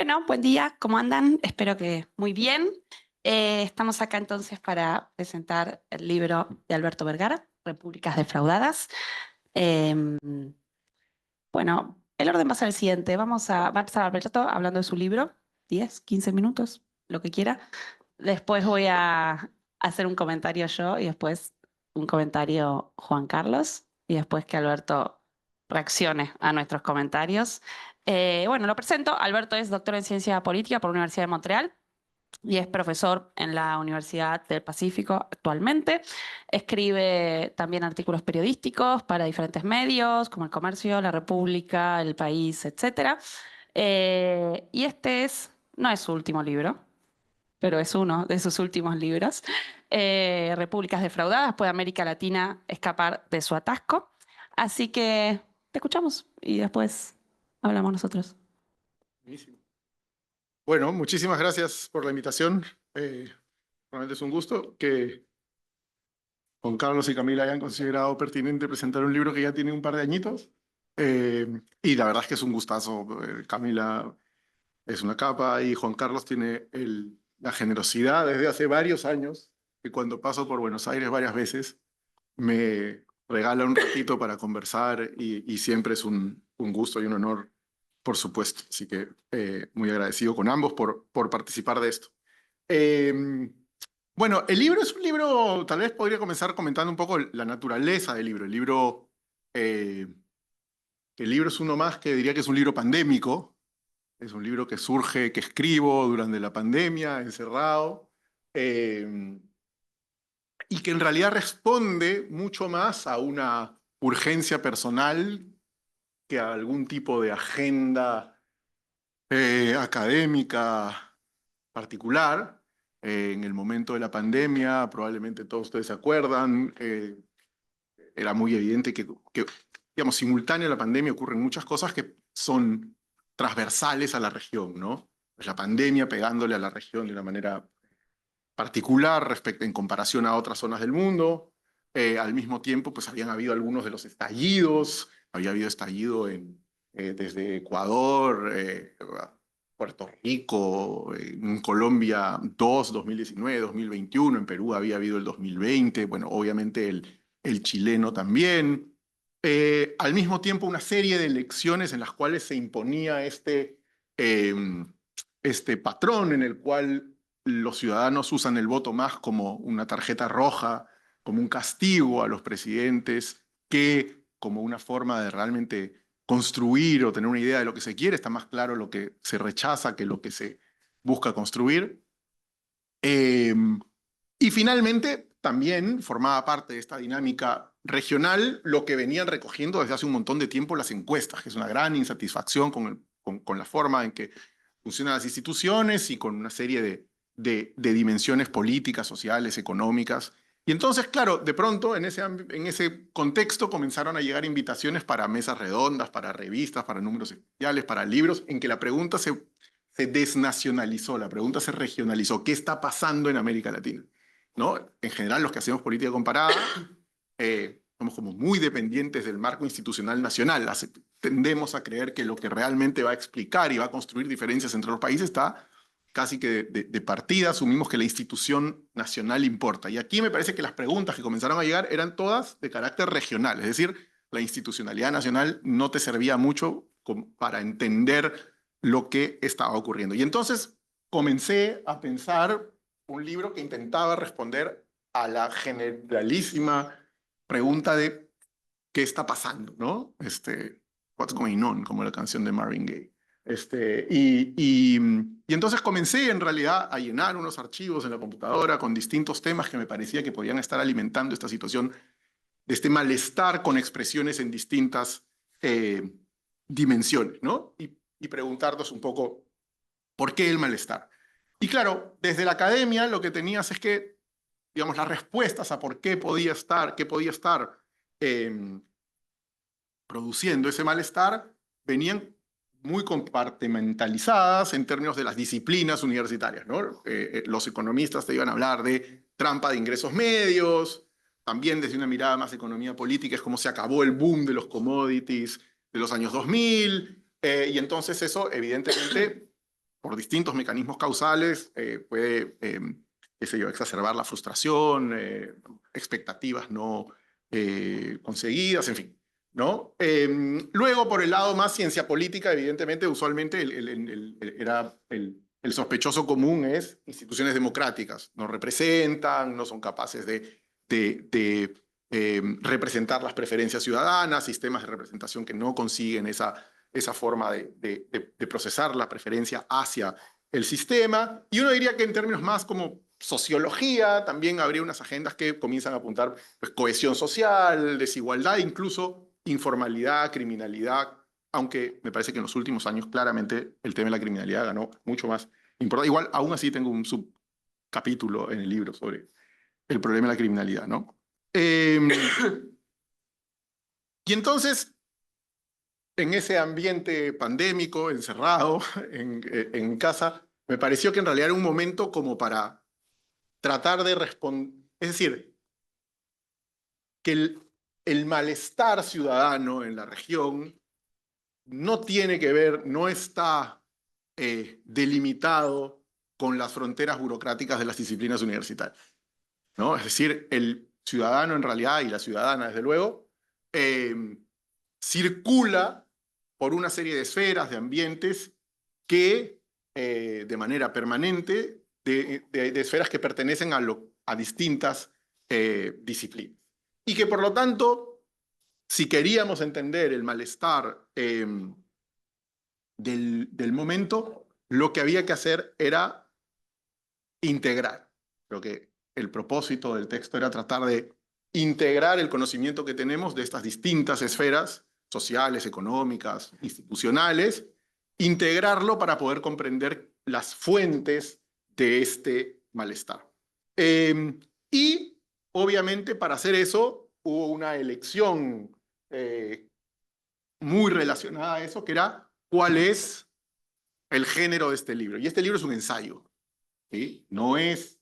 Bueno, buen día, ¿cómo andan? Espero que muy bien. Estamos acá entonces para presentar el libro de Alberto Vergara, Repúblicas Defraudadas. Em, bueno, el orden va a ser el siguiente. Va a empezar Alberto hablando de su libro, 10, 15 minutos, lo que quiera. Después voy a hacer un comentario yo y después un comentario Juan Carlos y después que Alberto reaccione a nuestros comentarios. Bueno, lo presento. Alberto es doctor en ciencia política por la Universidad de Montreal y es profesor en la Universidad del Pacífico actualmente. Escribe también artículos periodísticos para diferentes medios como El Comercio, La República, El País, etcétera. Y no es su último libro, pero es uno de sus últimos libros. Repúblicas defraudadas, ¿puede América Latina escapar de su atasco? Así que te escuchamos y después hablamos nosotros. Buenísimo. Bueno, muchísimas gracias por la invitación. Realmente es un gusto que Juan Carlos y Camila hayan considerado pertinente presentar un libro que ya tiene un par de añitos. Y la verdad es que es un gustazo. Camila es una capa y Juan Carlos tiene la generosidad desde hace varios años que cuando paso por Buenos Aires varias veces me regala un ratito para conversar y siempre es un gusto y un honor, por supuesto. Así que muy agradecido con ambos por participar de esto. Eh, bueno, el libro es un libro, tal vez podría comenzar comentando un poco la naturaleza del libro. Eh, el libro es uno más que diría que es un libro pandémico. Es un libro que surge, que escribo durante la pandemia, encerrado. Eh, y que en realidad responde mucho más a una urgencia personal que a algún tipo de agenda académica particular. En el momento de la pandemia, probablemente todos ustedes se acuerdan, era muy evidente que, digamos, simultáneo a la pandemia ocurren muchas cosas que son transversales a la región, ¿no? Pues la pandemia pegándole a la región de una manera particular en comparación a otras zonas del mundo. Al mismo tiempo, pues habían habido algunos de los estallidos. Había habido estallido desde Ecuador, Puerto Rico, en Colombia 2019, 2021, en Perú había habido el 2020, bueno, obviamente el chileno también. Al mismo tiempo, una serie de elecciones en las cuales se imponía eh, este patrón en el cual los ciudadanos usan el voto más como una tarjeta roja, como un castigo a los presidentes, que como una forma de realmente construir o tener una idea de lo que se quiere. Está más claro lo que se rechaza que lo que se busca construir. Eh, y finalmente, también formaba parte de esta dinámica regional lo que venían recogiendo desde hace un montón de tiempo las encuestas, que es una gran insatisfacción con la forma en que funcionan las instituciones y con una serie de dimensiones políticas, sociales, económicas. Y entonces, claro, de pronto en ese contexto comenzaron a llegar invitaciones para mesas redondas, para revistas, para números especiales, para libros, en que la pregunta se desnacionalizó, la pregunta se regionalizó. ¿Qué está pasando en América Latina? ¿No? En general, los que hacemos política comparada somos como muy dependientes del marco institucional nacional. Tendemos a creer que lo que realmente va a explicar y va a construir diferencias entre los países está casi que de partida. Asumimos que la institución nacional importa. Y aquí me parece que las preguntas que comenzaron a llegar eran todas de carácter regional. Es decir, la institucionalidad nacional no te servía mucho para entender lo que estaba ocurriendo. Y entonces comencé a pensar un libro que intentaba responder a la generalísima pregunta de qué está pasando, ¿no? What's going on, como la canción de Marvin Gaye. Y entonces comencé en realidad a llenar unos archivos en la computadora con distintos temas que me parecía que podían estar alimentando esta situación de este malestar con expresiones en distintas dimensiones, ¿no? Y preguntarnos un poco por qué el malestar. Y claro, desde la academia lo que tenías es que, digamos, las respuestas a por qué podía estar eh, produciendo ese malestar venían muy compartimentalizadas en términos de las disciplinas universitarias, ¿no? Los economistas te iban a hablar de trampa de ingresos medios, también desde una mirada más de economía política es como se acabó el boom de los commodities de los años 2000, y entonces eso evidentemente por distintos mecanismos causales, puede, qué sé yo, exacerbar la frustración, expectativas no conseguidas, en fin, ¿no? Luego, por el lado más ciencia política, evidentemente, usualmente el sospechoso común es instituciones democráticas. No representan, no son capaces de representar las preferencias ciudadanas, sistemas de representación que no consiguen esa forma de procesar la preferencia hacia el sistema. Y uno diría que en términos más como sociología, también habría unas agendas que comienzan a apuntar pues, cohesión social, desigualdad, incluso informalidad, criminalidad, aunque me parece que en los últimos años claramente el tema de la criminalidad ganó mucho más importancia. Igual, aún así tengo un subcapítulo en el libro sobre el problema de la criminalidad, ¿no? Y entonces, en ese ambiente pandémico, encerrado en casa, me pareció que en realidad era un momento como para tratar de responder, es decir, que el malestar ciudadano en la región no tiene que ver, no está delimitado con las fronteras burocráticas de las disciplinas universitarias, ¿no? Es decir, el ciudadano en realidad, y la ciudadana desde luego, circula por una serie de esferas, de ambientes que de manera permanente, de esferas que pertenecen a distintas disciplinas. Y que por lo tanto, si queríamos entender el malestar del momento, lo que había que hacer era integrar. Creo que el propósito del texto era tratar de integrar el conocimiento que tenemos de estas distintas esferas sociales, económicas, institucionales, integrarlo para poder comprender las fuentes de este malestar. Y obviamente para hacer eso hubo una elección muy relacionada a eso, que era cuál es el género de este libro. Y este libro es un ensayo, ¿sí? No es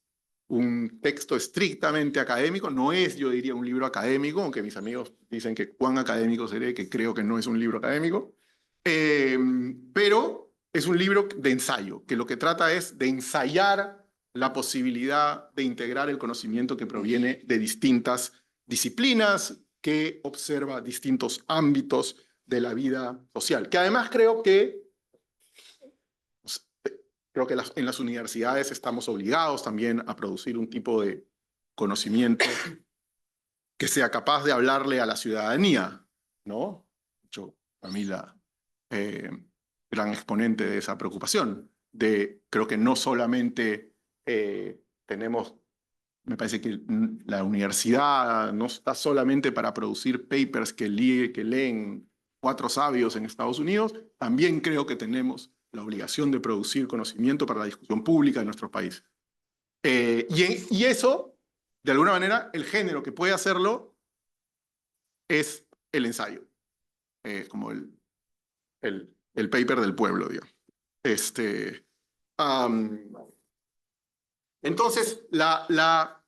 un texto estrictamente académico, no es, yo diría, un libro académico, aunque mis amigos dicen que cuán académico seré, que creo que no es un libro académico, pero es un libro de ensayo, que lo que trata es de ensayar la posibilidad de integrar el conocimiento que proviene de distintas disciplinas, que observa distintos ámbitos de la vida social, que además creo que en las universidades estamos obligados también a producir un tipo de conocimiento que sea capaz de hablarle a la ciudadanía, ¿no? Yo, a mí la gran exponente de esa preocupación, creo que no solamente tenemos, me parece que la universidad no está solamente para producir papers que leen 4 sabios en Estados Unidos, también creo que tenemos la obligación de producir conocimiento para la discusión pública de nuestro país. Y eso, de alguna manera, el género que puede hacerlo es el ensayo, como el paper del pueblo, digamos. Entonces, la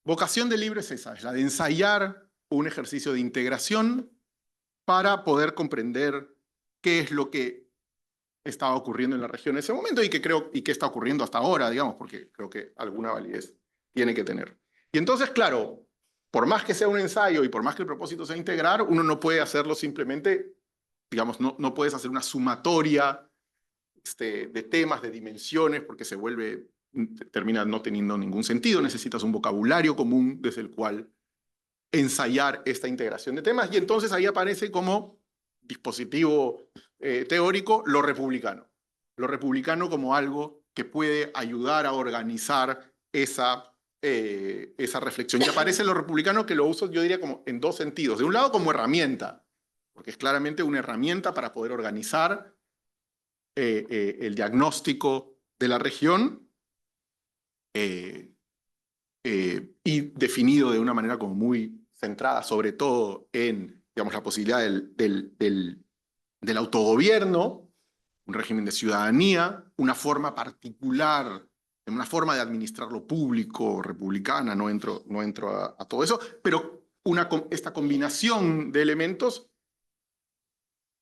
vocación del libro es esa, es la de ensayar un ejercicio de integración para poder comprender qué es lo que estaba ocurriendo en la región en ese momento y que está ocurriendo hasta ahora, digamos, porque creo que alguna validez tiene que tener. Y entonces, claro, por más que sea un ensayo y por más que el propósito sea integrar, uno no puede hacerlo simplemente, digamos, no puedes hacer una sumatoria de temas, de dimensiones, porque termina no teniendo ningún sentido. Necesitas un vocabulario común desde el cual ensayar esta integración de temas, y entonces ahí aparece como dispositivo teórico lo republicano como algo que puede ayudar a organizar esa reflexión. Y aparece lo republicano, que lo uso, yo diría, como en 2 sentidos. De un lado, como herramienta, porque es claramente una herramienta para poder organizar el diagnóstico de la región y definido de una manera como muy centrada, sobre todo en, digamos, la posibilidad del autogobierno, un régimen de ciudadanía, una forma particular, una forma de administrar lo público republicana, no entro a todo eso, pero esta combinación de elementos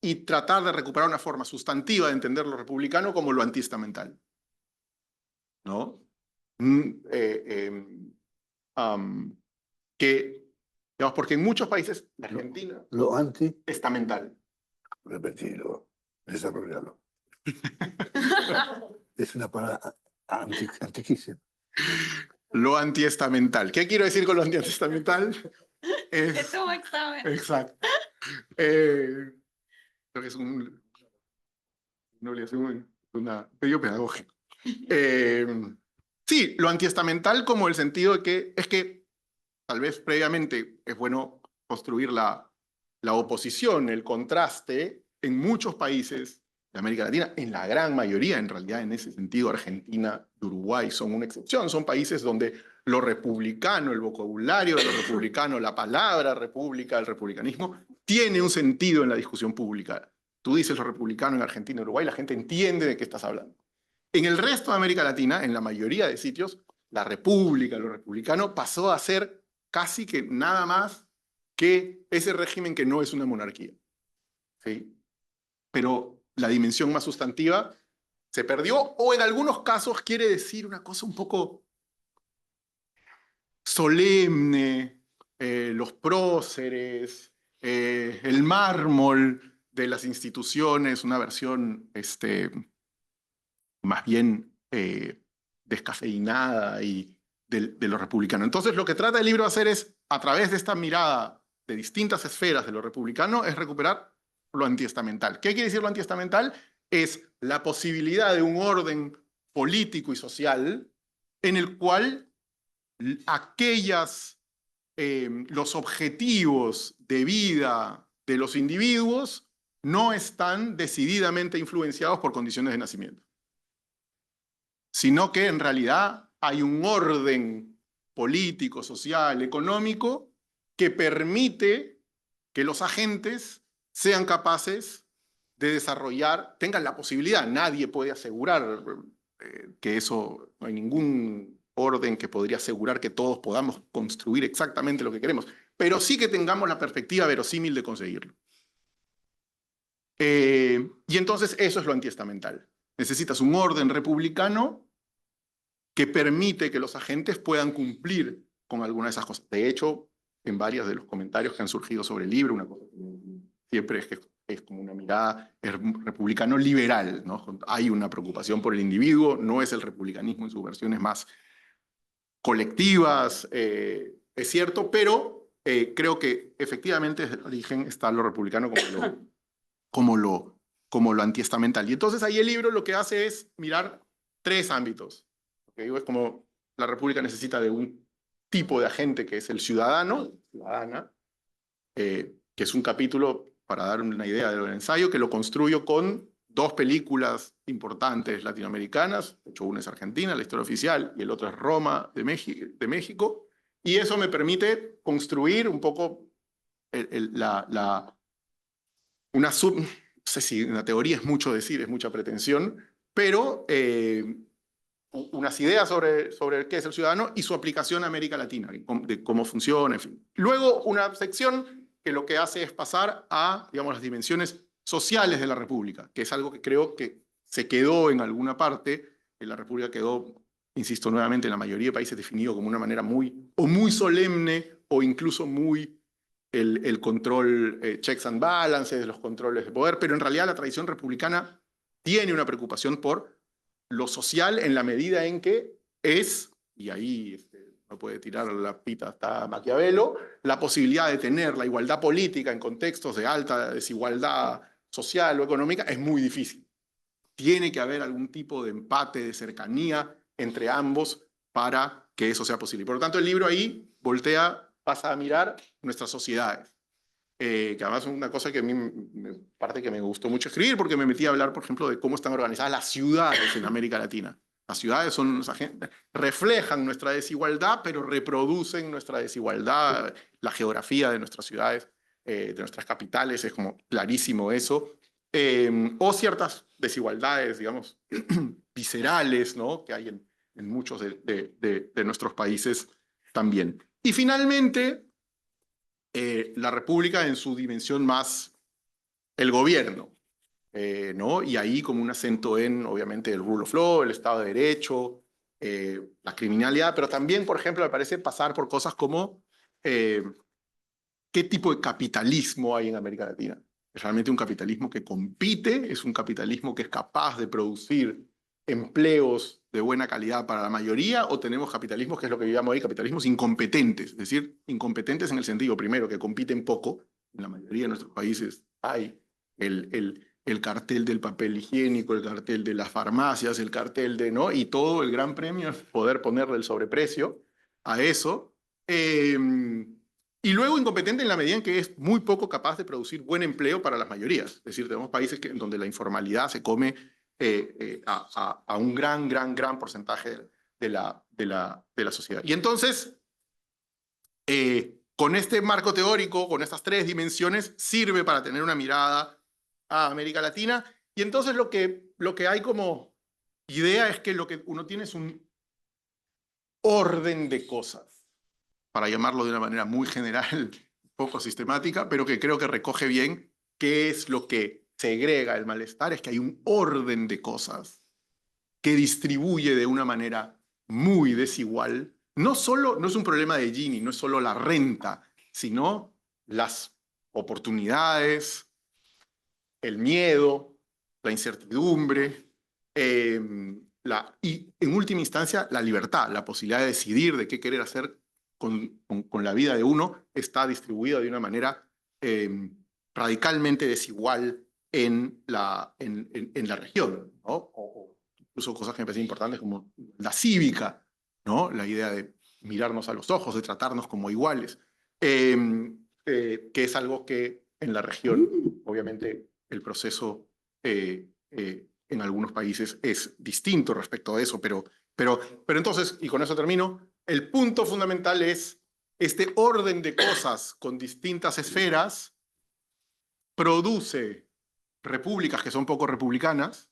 y tratar de recuperar una forma sustantiva de entender lo republicano como lo antiestamental, ¿no? Que, digamos, porque en muchos países, la Argentina, Lo anti, estamental. repetirlo, desarrollarlo. Es una palabra antiquísima. Lo antiestamental. ¿Qué quiero decir con lo antiestamental? Te tomo examen. Exacto. Creo que es una obligación, una medio pedagógico. Sí, lo antiestamental como el sentido de que es que tal vez previamente es bueno construir la oposición, el contraste en muchos países de América Latina, en la gran mayoría, en realidad en ese sentido Argentina y Uruguay son una excepción, son países donde lo republicano, el vocabulario de lo republicano, la palabra república, el republicanismo, tiene un sentido en la discusión pública. Tú dices lo republicano en Argentina y Uruguay, la gente entiende de qué estás hablando. En el resto de América Latina, en la mayoría de sitios, la república, lo republicano, pasó a ser casi que nada más que ese régimen que no es una monarquía. ¿Sí? Pero la dimensión más sustantiva se perdió, o en algunos casos quiere decir una cosa un poco solemne, los próceres, el mármol de las instituciones, una versión más bien descafeinada y de lo republicano. Entonces, lo que trata el libro de hacer es, a través de esta mirada de distintas esferas de lo republicano, es recuperar lo antiestamental. ¿Qué quiere decir lo antiestamental? Es la posibilidad de un orden político y social en el cual los objetivos de vida de los individuos no están decididamente influenciados por condiciones de nacimiento, sino que en realidad hay un orden político, social, económico que permite que los agentes sean capaces de desarrollar, tengan la posibilidad, nadie puede asegurar que eso, no hay ningún orden que podría asegurar que todos podamos construir exactamente lo que queremos, pero sí que tengamos la perspectiva verosímil de conseguirlo. Y entonces eso es lo antiestamental. Necesitas un orden republicano que permite que los agentes puedan cumplir con alguna de esas cosas. De hecho, en varios de los comentarios que han surgido sobre el libro, una cosa que siempre es que es como una mirada republicano liberal, ¿no? Hay una preocupación por el individuo, no es el republicanismo en sus versiones más colectivas, es cierto, pero creo que efectivamente desde el origen está lo republicano como lo antiestamental. Y entonces ahí el libro lo que hace es mirar tres ámbitos. ¿Okay? Es como la república necesita de un tipo de agente que es el ciudadano, ciudadana, que es un capítulo, para dar una idea del ensayo, que lo construyo con dos películas importantes latinoamericanas, de hecho una es Argentina, la historia oficial, y el otro es Roma de México, y eso me permite construir un poco no sé si una teoría es mucho decir, es mucha pretensión, pero unas ideas sobre qué es el ciudadano y su aplicación a América Latina, de cómo funciona, en fin. Luego una sección que lo que hace es pasar a, digamos, las dimensiones sociales de la República, que es algo que creo que se quedó en alguna parte, la República quedó, insisto nuevamente, en la mayoría de países definido como una manera muy solemne o incluso muy el control, checks and balances, los controles de poder, pero en realidad la tradición republicana tiene una preocupación por lo social en la medida en que es, y ahí no puede tirar la pita hasta Maquiavelo, la posibilidad de tener la igualdad política en contextos de alta desigualdad social o económica es muy difícil. Tiene que haber algún tipo de empate, de cercanía entre ambos para que eso sea posible. Por lo tanto, el libro ahí pasa a mirar nuestras sociedades. Que además es una cosa que a mí parte que me gustó mucho escribir, porque me metí a hablar, por ejemplo, de cómo están organizadas las ciudades en América Latina. Las ciudades reflejan nuestra desigualdad, pero reproducen nuestra desigualdad. La geografía de nuestras ciudades, de nuestras capitales, es como clarísimo eso. O ciertas desigualdades, digamos, viscerales, ¿no? Que hay en muchos de nuestros países también. Y finalmente, la República en su dimensión más el gobierno, ¿no? Y ahí como un acento en, obviamente, el rule of law, el Estado de Derecho, la criminalidad, pero también, por ejemplo, me parece pasar por cosas como qué tipo de capitalismo hay en América Latina. ¿Es realmente un capitalismo que compite? ¿Es un capitalismo que es capaz de producir empleos de buena calidad para la mayoría? ¿O tenemos capitalismos, que es lo que llamamos ahí, capitalismos incompetentes? Es decir, incompetentes en el sentido, primero, que compiten poco. En la mayoría de nuestros países hay el cartel del papel higiénico, el cartel de las farmacias, el cartel de, ¿no? Y todo el gran premio es poder ponerle el sobreprecio a eso. Y luego incompetente en la medida en que es muy poco capaz de producir buen empleo para las mayorías. Es decir, tenemos países en donde la informalidad se come a un gran porcentaje de la sociedad. Y entonces, con este marco teórico, con estas tres dimensiones, sirve para tener una mirada a América Latina. Y entonces lo que hay como idea es que lo que uno tiene es un orden de cosas, para llamarlo de una manera muy general, poco sistemática, pero que creo que recoge bien qué es lo que segrega el malestar, es que hay un orden de cosas que distribuye de una manera muy desigual. No es un problema de Gini, no es solo la renta, sino las oportunidades, el miedo, la incertidumbre, y en última instancia la libertad, la posibilidad de decidir de qué querer hacer con la vida de uno, está distribuida de una manera radicalmente desigual en la región, ¿no? O incluso cosas que me parecen importantes como la cívica, ¿no? La idea de mirarnos a los ojos, de tratarnos como iguales, que es algo que en la región, obviamente, el proceso en algunos países es distinto respecto a eso, pero entonces, y con eso termino, el punto fundamental es este orden de cosas con distintas esferas produce repúblicas que son poco republicanas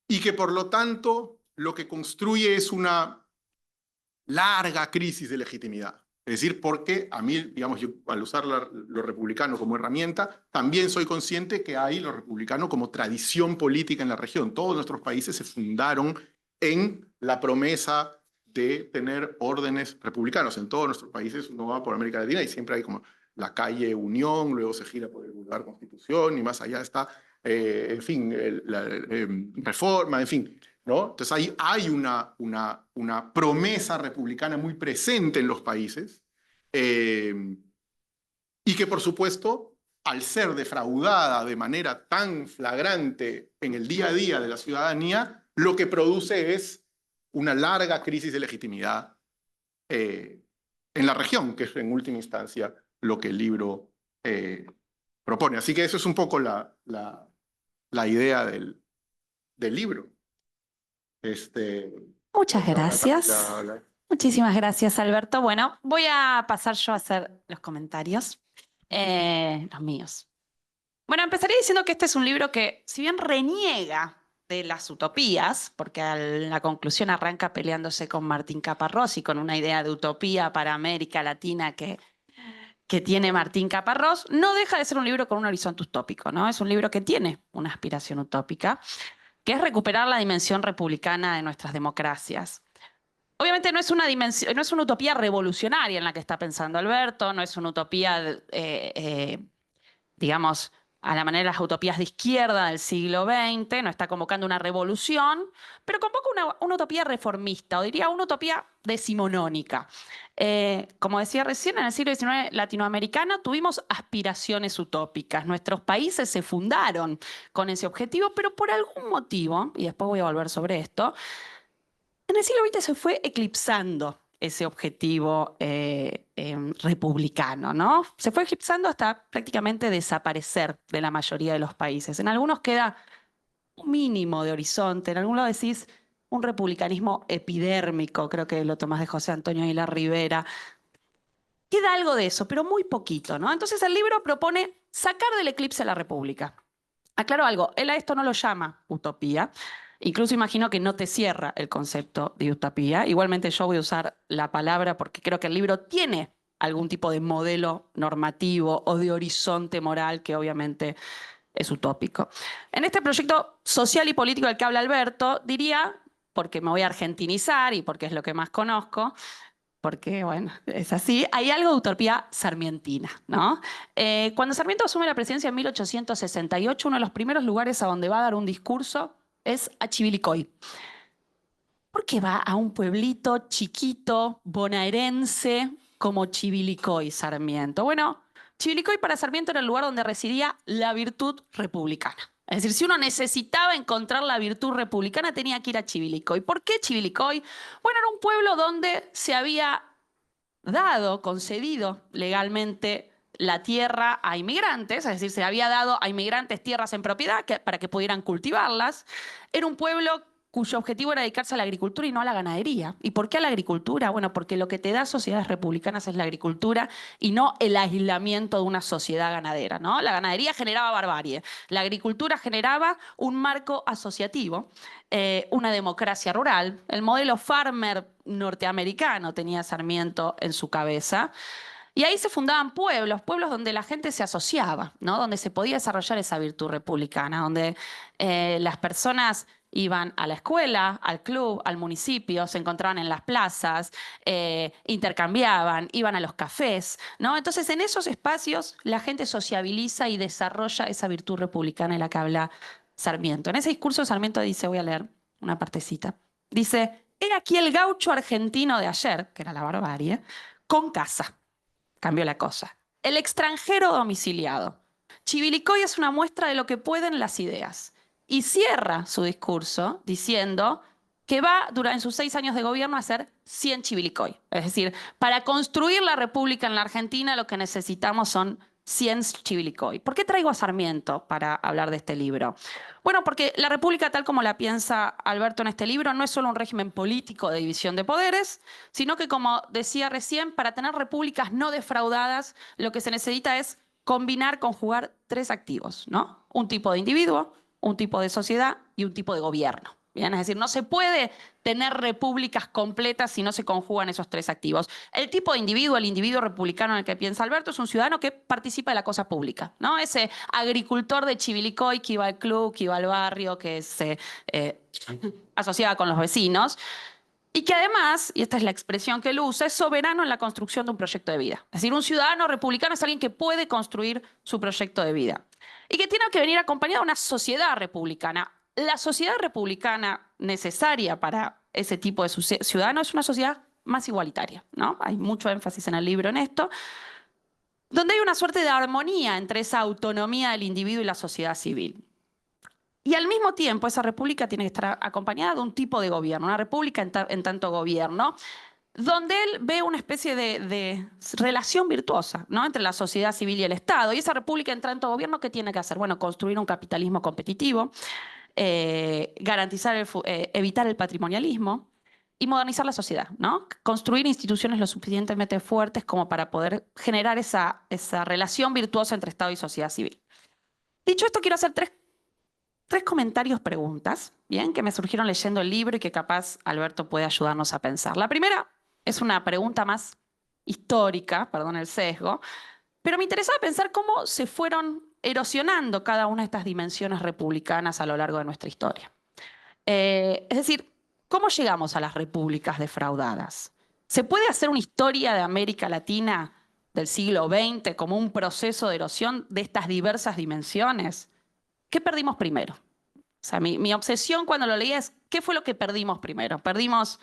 y que por lo tanto lo que construye es una larga crisis de legitimidad. Es decir, porque a mí, digamos, yo al usar lo republicano como herramienta, también soy consciente que hay lo republicano como tradición política en la región. Todos nuestros países se fundaron en la promesa de tener órdenes republicanos. En todos nuestros países uno va por América Latina y siempre hay como la calle Unión, luego se gira por el Boulevard Constitución y más allá está, en fin, Reforma, en fin, ¿no? Entonces hay una promesa republicana muy presente en los países y que, por supuesto, al ser defraudada de manera tan flagrante en el día a día de la ciudadanía, lo que produce es una larga crisis de legitimidad en la región, que es en última instancia lo que el libro propone. Así que eso es un poco la idea del libro. Muchas gracias. Muchísimas gracias, Alberto. Bueno, voy a pasar yo a hacer los comentarios, los míos. Bueno, empezaré diciendo que este es un libro que, si bien reniega de las utopías, porque a la conclusión arranca peleándose con Martín Caparrós y con una idea de utopía para América Latina que tiene Martín Caparrós, no deja de ser un libro con un horizonte utópico, ¿no? Es un libro que tiene una aspiración utópica, que es recuperar la dimensión republicana de nuestras democracias. Obviamente no es una utopía revolucionaria en la que está pensando Alberto, no es una utopía, digamos, a la manera de las utopías de izquierda del siglo XX, no está convocando una revolución, pero convoca una utopía reformista, o diría una utopía decimonónica. Como decía recién, en el siglo XIX latinoamericano tuvimos aspiraciones utópicas. Nuestros países se fundaron con ese objetivo, pero por algún motivo, y después voy a volver sobre esto, en el siglo XX se fue eclipsando ese objetivo republicano, ¿no? Se fue eclipsando hasta prácticamente desaparecer de la mayoría de los países. En algunos queda un mínimo de horizonte, en algunos decís un republicanismo epidérmico, creo que lo tomás de José Antonio Aguilar Rivera. Queda algo de eso, pero muy poquito, ¿no? Entonces el libro propone sacar del eclipse a la república. Aclaro algo, él a esto no lo llama utopía. Incluso imagino que no te cierra el concepto de utopía. Igualmente yo voy a usar la palabra porque creo que el libro tiene algún tipo de modelo normativo o de horizonte moral que obviamente es utópico. En este proyecto social y político del que habla Alberto, diría, porque me voy a argentinizar y porque es lo que más conozco, porque, bueno, es así, hay algo de utopía sarmientina, ¿no? Cuando Sarmiento asume la presidencia en 1868, uno de los primeros lugares a donde va a dar un discurso es a Chivilcoy. ¿Por qué va a un pueblito chiquito, bonaerense, como Chivilcoy, Sarmiento? Bueno, Chivilcoy para Sarmiento era el lugar donde residía la virtud republicana. Es decir, si uno necesitaba encontrar la virtud republicana, tenía que ir a Chivilcoy. ¿Por qué Chivilcoy? Bueno, era un pueblo donde se había dado, concedido legalmente la tierra a inmigrantes, es decir, se había dado a inmigrantes tierras en propiedad para que pudieran cultivarlas. Era un pueblo cuyo objetivo era dedicarse a la agricultura y no a la ganadería. ¿Y por qué a la agricultura? Bueno, porque lo que te da sociedades republicanas es la agricultura y no el aislamiento de una sociedad ganadera, ¿no? La ganadería generaba barbarie, la agricultura generaba un marco asociativo, una democracia rural. El modelo farmer norteamericano tenía Sarmiento en su cabeza. Y ahí se fundaban pueblos, pueblos donde la gente se asociaba, ¿no? Donde se podía desarrollar esa virtud republicana, donde las personas iban a la escuela, al club, al municipio, se encontraban en las plazas, intercambiaban, iban a los cafés, ¿no? Entonces, en esos espacios la gente sociabiliza y desarrolla esa virtud republicana en la que habla Sarmiento. En ese discurso Sarmiento dice, voy a leer una partecita, dice, he aquí el gaucho argentino de ayer, que era la barbarie, con casa. Cambió la cosa. El extranjero domiciliado. Chivilcoy es una muestra de lo que pueden las ideas. Y cierra su discurso diciendo que va en sus 6 años de gobierno a hacer 100 Chivilcoy. Es decir, para construir la república en la Argentina lo que necesitamos son 100 Chivilcoy. ¿Por qué traigo a Sarmiento para hablar de este libro? Bueno, porque la república tal como la piensa Alberto en este libro no es solo un régimen político de división de poderes, sino que, como decía recién, para tener repúblicas no defraudadas, lo que se necesita es combinar, conjugar 3 activos, ¿no? Un tipo de individuo, un tipo de sociedad y un tipo de gobierno. Bien, es decir, no se puede tener repúblicas completas si no se conjugan esos 3 activos. El tipo de individuo, el individuo republicano en el que piensa Alberto, es un ciudadano que participa de la cosa pública, ¿no? Ese agricultor de Chivilcoy que iba al club, que iba al barrio, que se asociaba con los vecinos. Y que además, y esta es la expresión que él usa, es soberano en la construcción de un proyecto de vida. Es decir, un ciudadano republicano es alguien que puede construir su proyecto de vida. Y que tiene que venir acompañado de una sociedad republicana. La sociedad republicana necesaria para ese tipo de ciudadano es una sociedad más igualitaria, ¿no? Hay mucho énfasis en el libro en esto, donde hay una suerte de armonía entre esa autonomía del individuo y la sociedad civil. Y al mismo tiempo, esa república tiene que estar acompañada de un tipo de gobierno, una república en tanto gobierno, donde él ve una especie de relación virtuosa, ¿no? Entre la sociedad civil y el Estado. Y esa república en tanto gobierno, ¿qué tiene que hacer? Bueno, construir un capitalismo competitivo, garantizar evitar el patrimonialismo y modernizar la sociedad, ¿no? Construir instituciones lo suficientemente fuertes como para poder generar esa relación virtuosa entre Estado y sociedad civil. Dicho esto, quiero hacer tres comentarios, preguntas, bien, que me surgieron leyendo el libro y que capaz Alberto puede ayudarnos a pensar. La primera es una pregunta más histórica, perdón el sesgo, pero me interesaba pensar cómo se fueron erosionando cada una de estas dimensiones republicanas a lo largo de nuestra historia. Es decir, ¿cómo llegamos a las repúblicas defraudadas? ¿Se puede hacer una historia de América Latina del siglo XX como un proceso de erosión de estas diversas dimensiones? ¿Qué perdimos primero? O sea, mi obsesión cuando lo leía es, ¿qué fue lo que perdimos primero? ¿Perdimos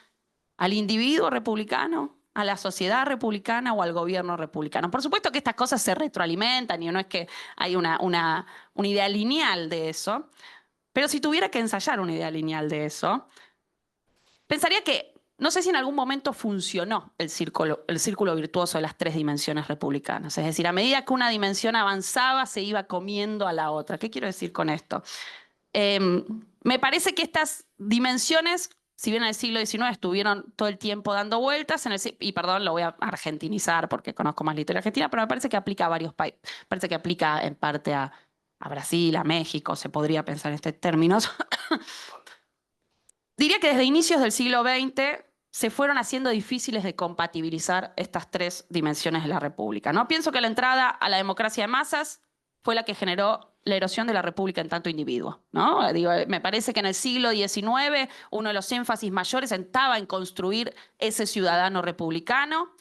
al individuo republicano, a la sociedad republicana o al gobierno republicano? Por supuesto que estas cosas se retroalimentan y no es que hay una idea lineal de eso, pero si tuviera que ensayar una idea lineal de eso, pensaría que no sé si en algún momento funcionó el círculo virtuoso de las 3 dimensiones republicanas. Es decir, a medida que una dimensión avanzaba, se iba comiendo a la otra. ¿Qué quiero decir con esto? Me parece que estas dimensiones, si bien en el siglo XIX estuvieron todo el tiempo dando vueltas, y perdón, lo voy a argentinizar porque conozco más la historia argentina, pero me parece que aplica a varios países. Parece que aplica en parte a Brasil, a México, se podría pensar en estos términos. Diría que desde inicios del siglo XX se fueron haciendo difíciles de compatibilizar estas 3 dimensiones de la República, ¿no? Pienso que la entrada a la democracia de masas fue la que generó la erosión de la república en tanto individuo, ¿no? Digo, me parece que en el siglo XIX uno de los énfasis mayores estaba en construir ese ciudadano republicano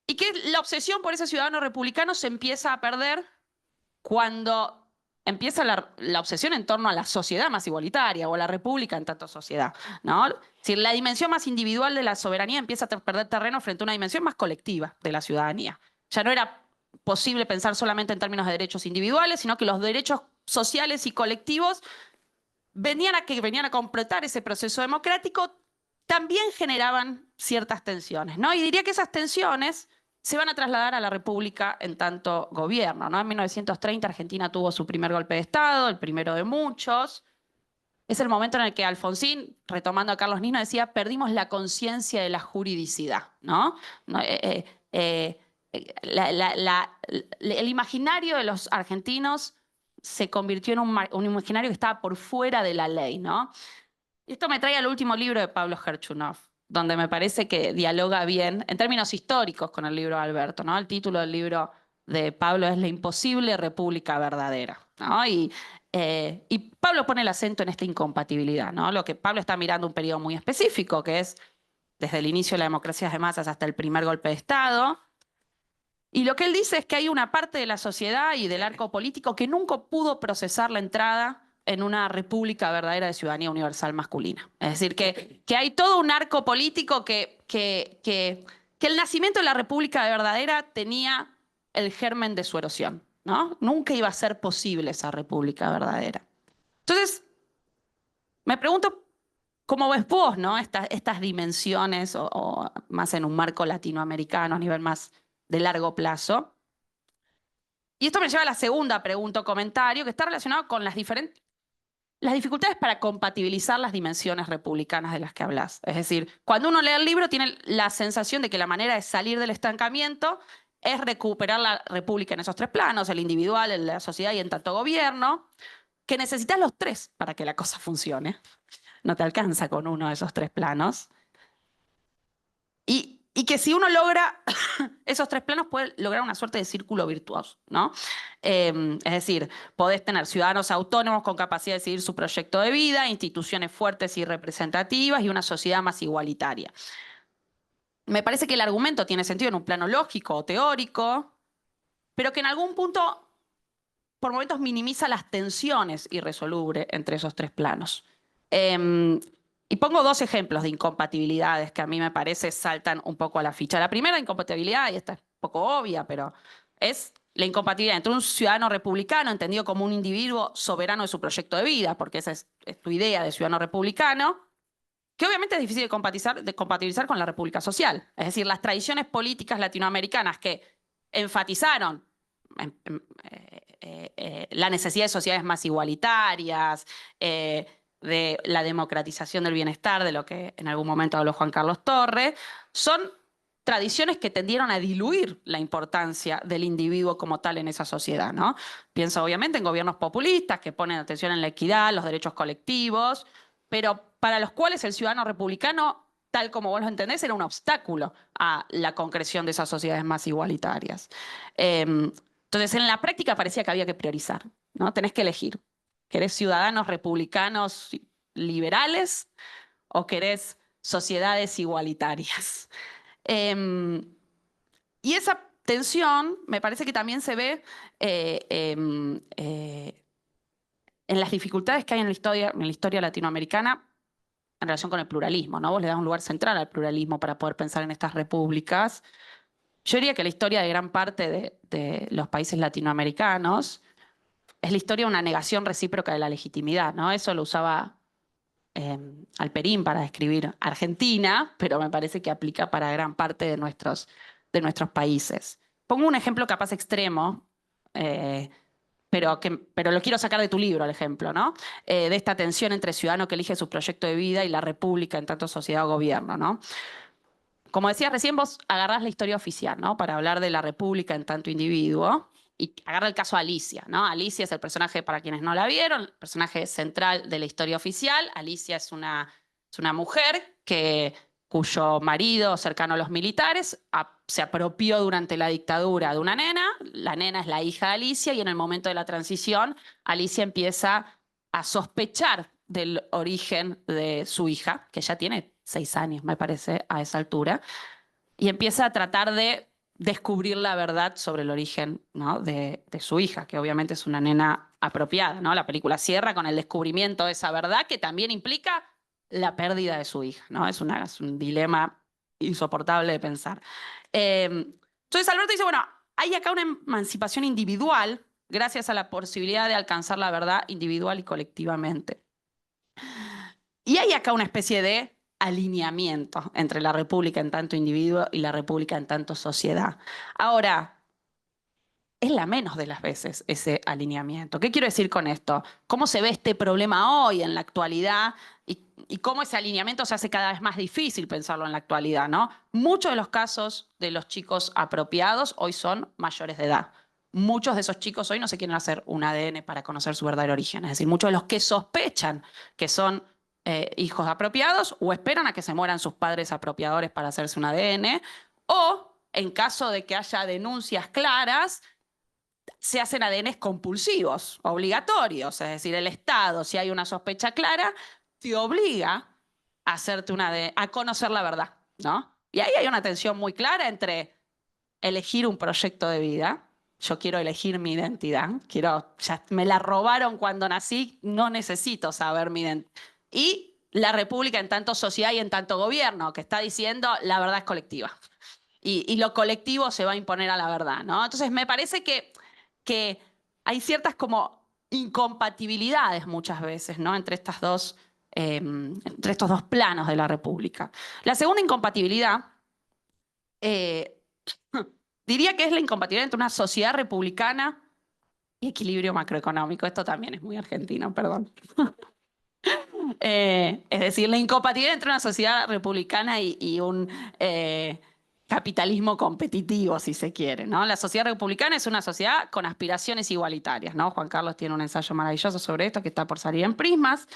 y que la obsesión por ese ciudadano republicano se empieza a perder cuando empieza la obsesión en torno a la sociedad más igualitaria o a la república en tanto sociedad, ¿no? Es decir, la dimensión más individual de la soberanía empieza a perder terreno frente a una dimensión más colectiva de la ciudadanía. Ya no era posible pensar solamente en términos de derechos individuales, sino que los derechos sociales y colectivos venían a completar ese proceso democrático, también generaban ciertas tensiones, ¿no? Y diría que esas tensiones se van a trasladar a la República en tanto gobierno, ¿no? En 1930 Argentina tuvo su primer golpe de Estado, el primero de muchos. Es el momento en el que Alfonsín, retomando a Carlos Nino, decía, perdimos la conciencia de la juridicidad, ¿no? El imaginario de los argentinos se convirtió en un imaginario que estaba por fuera de la ley, ¿no? Y esto me trae al último libro de Pablo Gerchunov, donde me parece que dialoga bien, en términos históricos, con el libro de Alberto, ¿no? El título del libro de Pablo es La imposible república verdadera, ¿no? Y Pablo pone el acento en esta incompatibilidad, ¿no? Lo que Pablo está mirando un periodo muy específico, que es desde el inicio de la democracia de masas hasta el primer golpe de Estado. Y lo que él dice es que hay una parte de la sociedad y del arco político que nunca pudo procesar la entrada en una república verdadera de ciudadanía universal masculina. Es decir, que hay todo un arco político que el nacimiento de la república verdadera tenía el germen de su erosión, ¿no? Nunca iba a ser posible esa república verdadera. Entonces, me pregunto, ¿cómo ves vos, ¿no? Estas dimensiones, o más en un marco latinoamericano, a nivel más de largo plazo? Y esto me lleva a la segunda pregunta o comentario, que está relacionado con las dificultades para compatibilizar las dimensiones republicanas de las que hablas. Es decir, cuando uno lee el libro tiene la sensación de que la manera de salir del estancamiento es recuperar la república en esos tres planos, el individual, en la sociedad y en tanto gobierno, que necesitas los tres para que la cosa funcione. No te alcanza con uno de esos tres planos. Y que si uno logra esos tres planos, puede lograr una suerte de círculo virtuoso, ¿no? Es decir, podés tener ciudadanos autónomos con capacidad de decidir su proyecto de vida, instituciones fuertes y representativas y una sociedad más igualitaria. Me parece que el argumento tiene sentido en un plano lógico o teórico, pero que en algún punto, por momentos, minimiza las tensiones irresolubles entre esos tres planos. Y pongo dos ejemplos de incompatibilidades que a mí me parece saltan un poco a la ficha. La primera incompatibilidad, y esta es un poco obvia, pero es la incompatibilidad entre un ciudadano republicano, entendido como un individuo soberano de su proyecto de vida, porque esa es tu idea de ciudadano republicano, que obviamente es difícil de compatibilizar con la república social. Es decir, las tradiciones políticas latinoamericanas que enfatizaron la necesidad de sociedades más igualitarias, de la democratización del bienestar, de lo que en algún momento habló Juan Carlos Torres, son tradiciones que tendieron a diluir la importancia del individuo como tal en esa sociedad, ¿no? Pienso obviamente en gobiernos populistas que ponen atención en la equidad, los derechos colectivos, pero para los cuales el ciudadano republicano, tal como vos lo entendés, era un obstáculo a la concreción de esas sociedades más igualitarias. Entonces, en la práctica parecía que había que priorizar, ¿no? Tenés que elegir. ¿Querés ciudadanos republicanos liberales o querés sociedades igualitarias? Y esa tensión me parece que también se ve en las dificultades que hay en la historia latinoamericana en relación con el pluralismo, ¿no? Vos le das un lugar central al pluralismo para poder pensar en estas repúblicas. Yo diría que la historia de gran parte de los países latinoamericanos es la historia de una negación recíproca de la legitimidad, ¿no? Eso lo usaba Alperín para describir Argentina, pero me parece que aplica para gran parte de nuestros países. Pongo un ejemplo capaz extremo, pero lo quiero sacar de tu libro, el ejemplo, ¿no? De esta tensión entre ciudadano que elige su proyecto de vida y la república en tanto sociedad o gobierno, ¿no? Como decías recién, vos agarrás la historia oficial, ¿no? Para hablar de la república en tanto individuo. Y agarra el caso Alicia, ¿no? Alicia es el personaje, para quienes no la vieron, el personaje central de la historia oficial. Alicia es una mujer que cuyo marido, cercano a los militares, se apropió durante la dictadura de una nena. La nena es la hija de Alicia y en el momento de la transición, Alicia empieza a sospechar del origen de su hija, que ya tiene 6 años, me parece, a esa altura, y empieza a tratar de descubrir la verdad sobre el origen, ¿no?, de su hija, que obviamente es una nena apropiada, ¿no? La película cierra con el descubrimiento de esa verdad, que también implica la pérdida de su hija, ¿no? Es un dilema insoportable de pensar. Entonces Alberto dice, bueno, hay acá una emancipación individual gracias a la posibilidad de alcanzar la verdad individual y colectivamente. Y hay acá una especie de alineamiento entre la república en tanto individuo y la república en tanto sociedad. Ahora, es la menos de las veces ese alineamiento. ¿Qué quiero decir con esto? ¿Cómo se ve este problema hoy en la actualidad y cómo ese alineamiento se hace cada vez más difícil pensarlo en la actualidad, ¿no? Muchos de los casos de los chicos apropiados hoy son mayores de edad. Muchos de esos chicos hoy no se quieren hacer un ADN para conocer su verdadero origen. Es decir, muchos de los que sospechan que son hijos apropiados o esperan a que se mueran sus padres apropiadores para hacerse un ADN, o en caso de que haya denuncias claras, se hacen ADNs compulsivos, obligatorios. Es decir, el Estado, si hay una sospecha clara, te obliga a hacerte una a conocer la verdad, ¿no? Y ahí hay una tensión muy clara entre elegir un proyecto de vida. Yo quiero elegir mi identidad. Ya me la robaron cuando nací, no necesito saber mi identidad. Y la república en tanto sociedad y en tanto gobierno, que está diciendo la verdad es colectiva. Y lo colectivo se va a imponer a la verdad, ¿no? Entonces me parece que hay ciertas como incompatibilidades muchas veces, ¿no?, entre estos dos planos de la república. La segunda incompatibilidad diría que es la incompatibilidad entre una sociedad republicana y equilibrio macroeconómico. Esto también es muy argentino, perdón. Es decir, la incompatibilidad entre una sociedad republicana y un capitalismo competitivo, si se quiere, ¿no? La sociedad republicana es una sociedad con aspiraciones igualitarias, ¿no? Juan Carlos tiene un ensayo maravilloso sobre esto que está por salir en Prismas,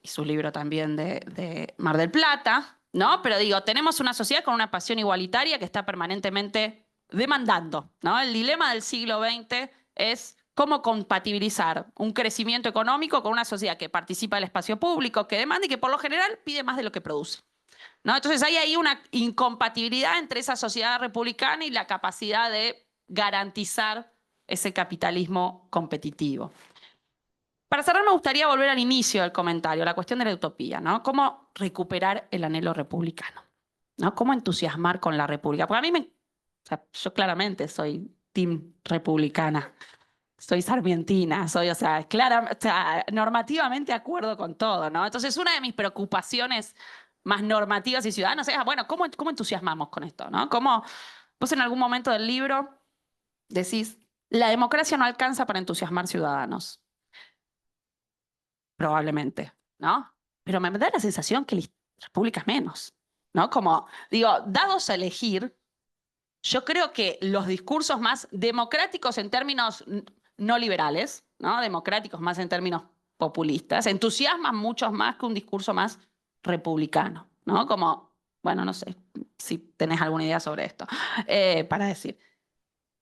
y su libro también de Mar del Plata, ¿no? Pero digo, tenemos una sociedad con una pasión igualitaria que está permanentemente demandando, ¿no? El dilema del siglo XX es cómo compatibilizar un crecimiento económico con una sociedad que participa del espacio público, que demanda y que por lo general pide más de lo que produce, ¿no? Entonces hay ahí una incompatibilidad entre esa sociedad republicana y la capacidad de garantizar ese capitalismo competitivo. Para cerrar, me gustaría volver al inicio del comentario, la cuestión de la utopía, ¿no? ¿Cómo recuperar el anhelo republicano? ¿No? ¿Cómo entusiasmar con la república? Porque a mí o sea, yo claramente soy team republicana, soy sarmientina, o sea, normativamente acuerdo con todo, ¿no? Entonces, una de mis preocupaciones más normativas y ciudadanas es, bueno, ¿cómo entusiasmamos con esto, ¿no? Vos en algún momento del libro decís, la democracia no alcanza para entusiasmar ciudadanos. Probablemente, ¿no? Pero me da la sensación que la república es menos, ¿no? Como, digo, dados a elegir, yo creo que los discursos más democráticos en términos no liberales, ¿no?, democráticos más en términos populistas, entusiasman mucho más que un discurso más republicano, ¿no? Como, bueno, no sé si tenés alguna idea sobre esto para decir.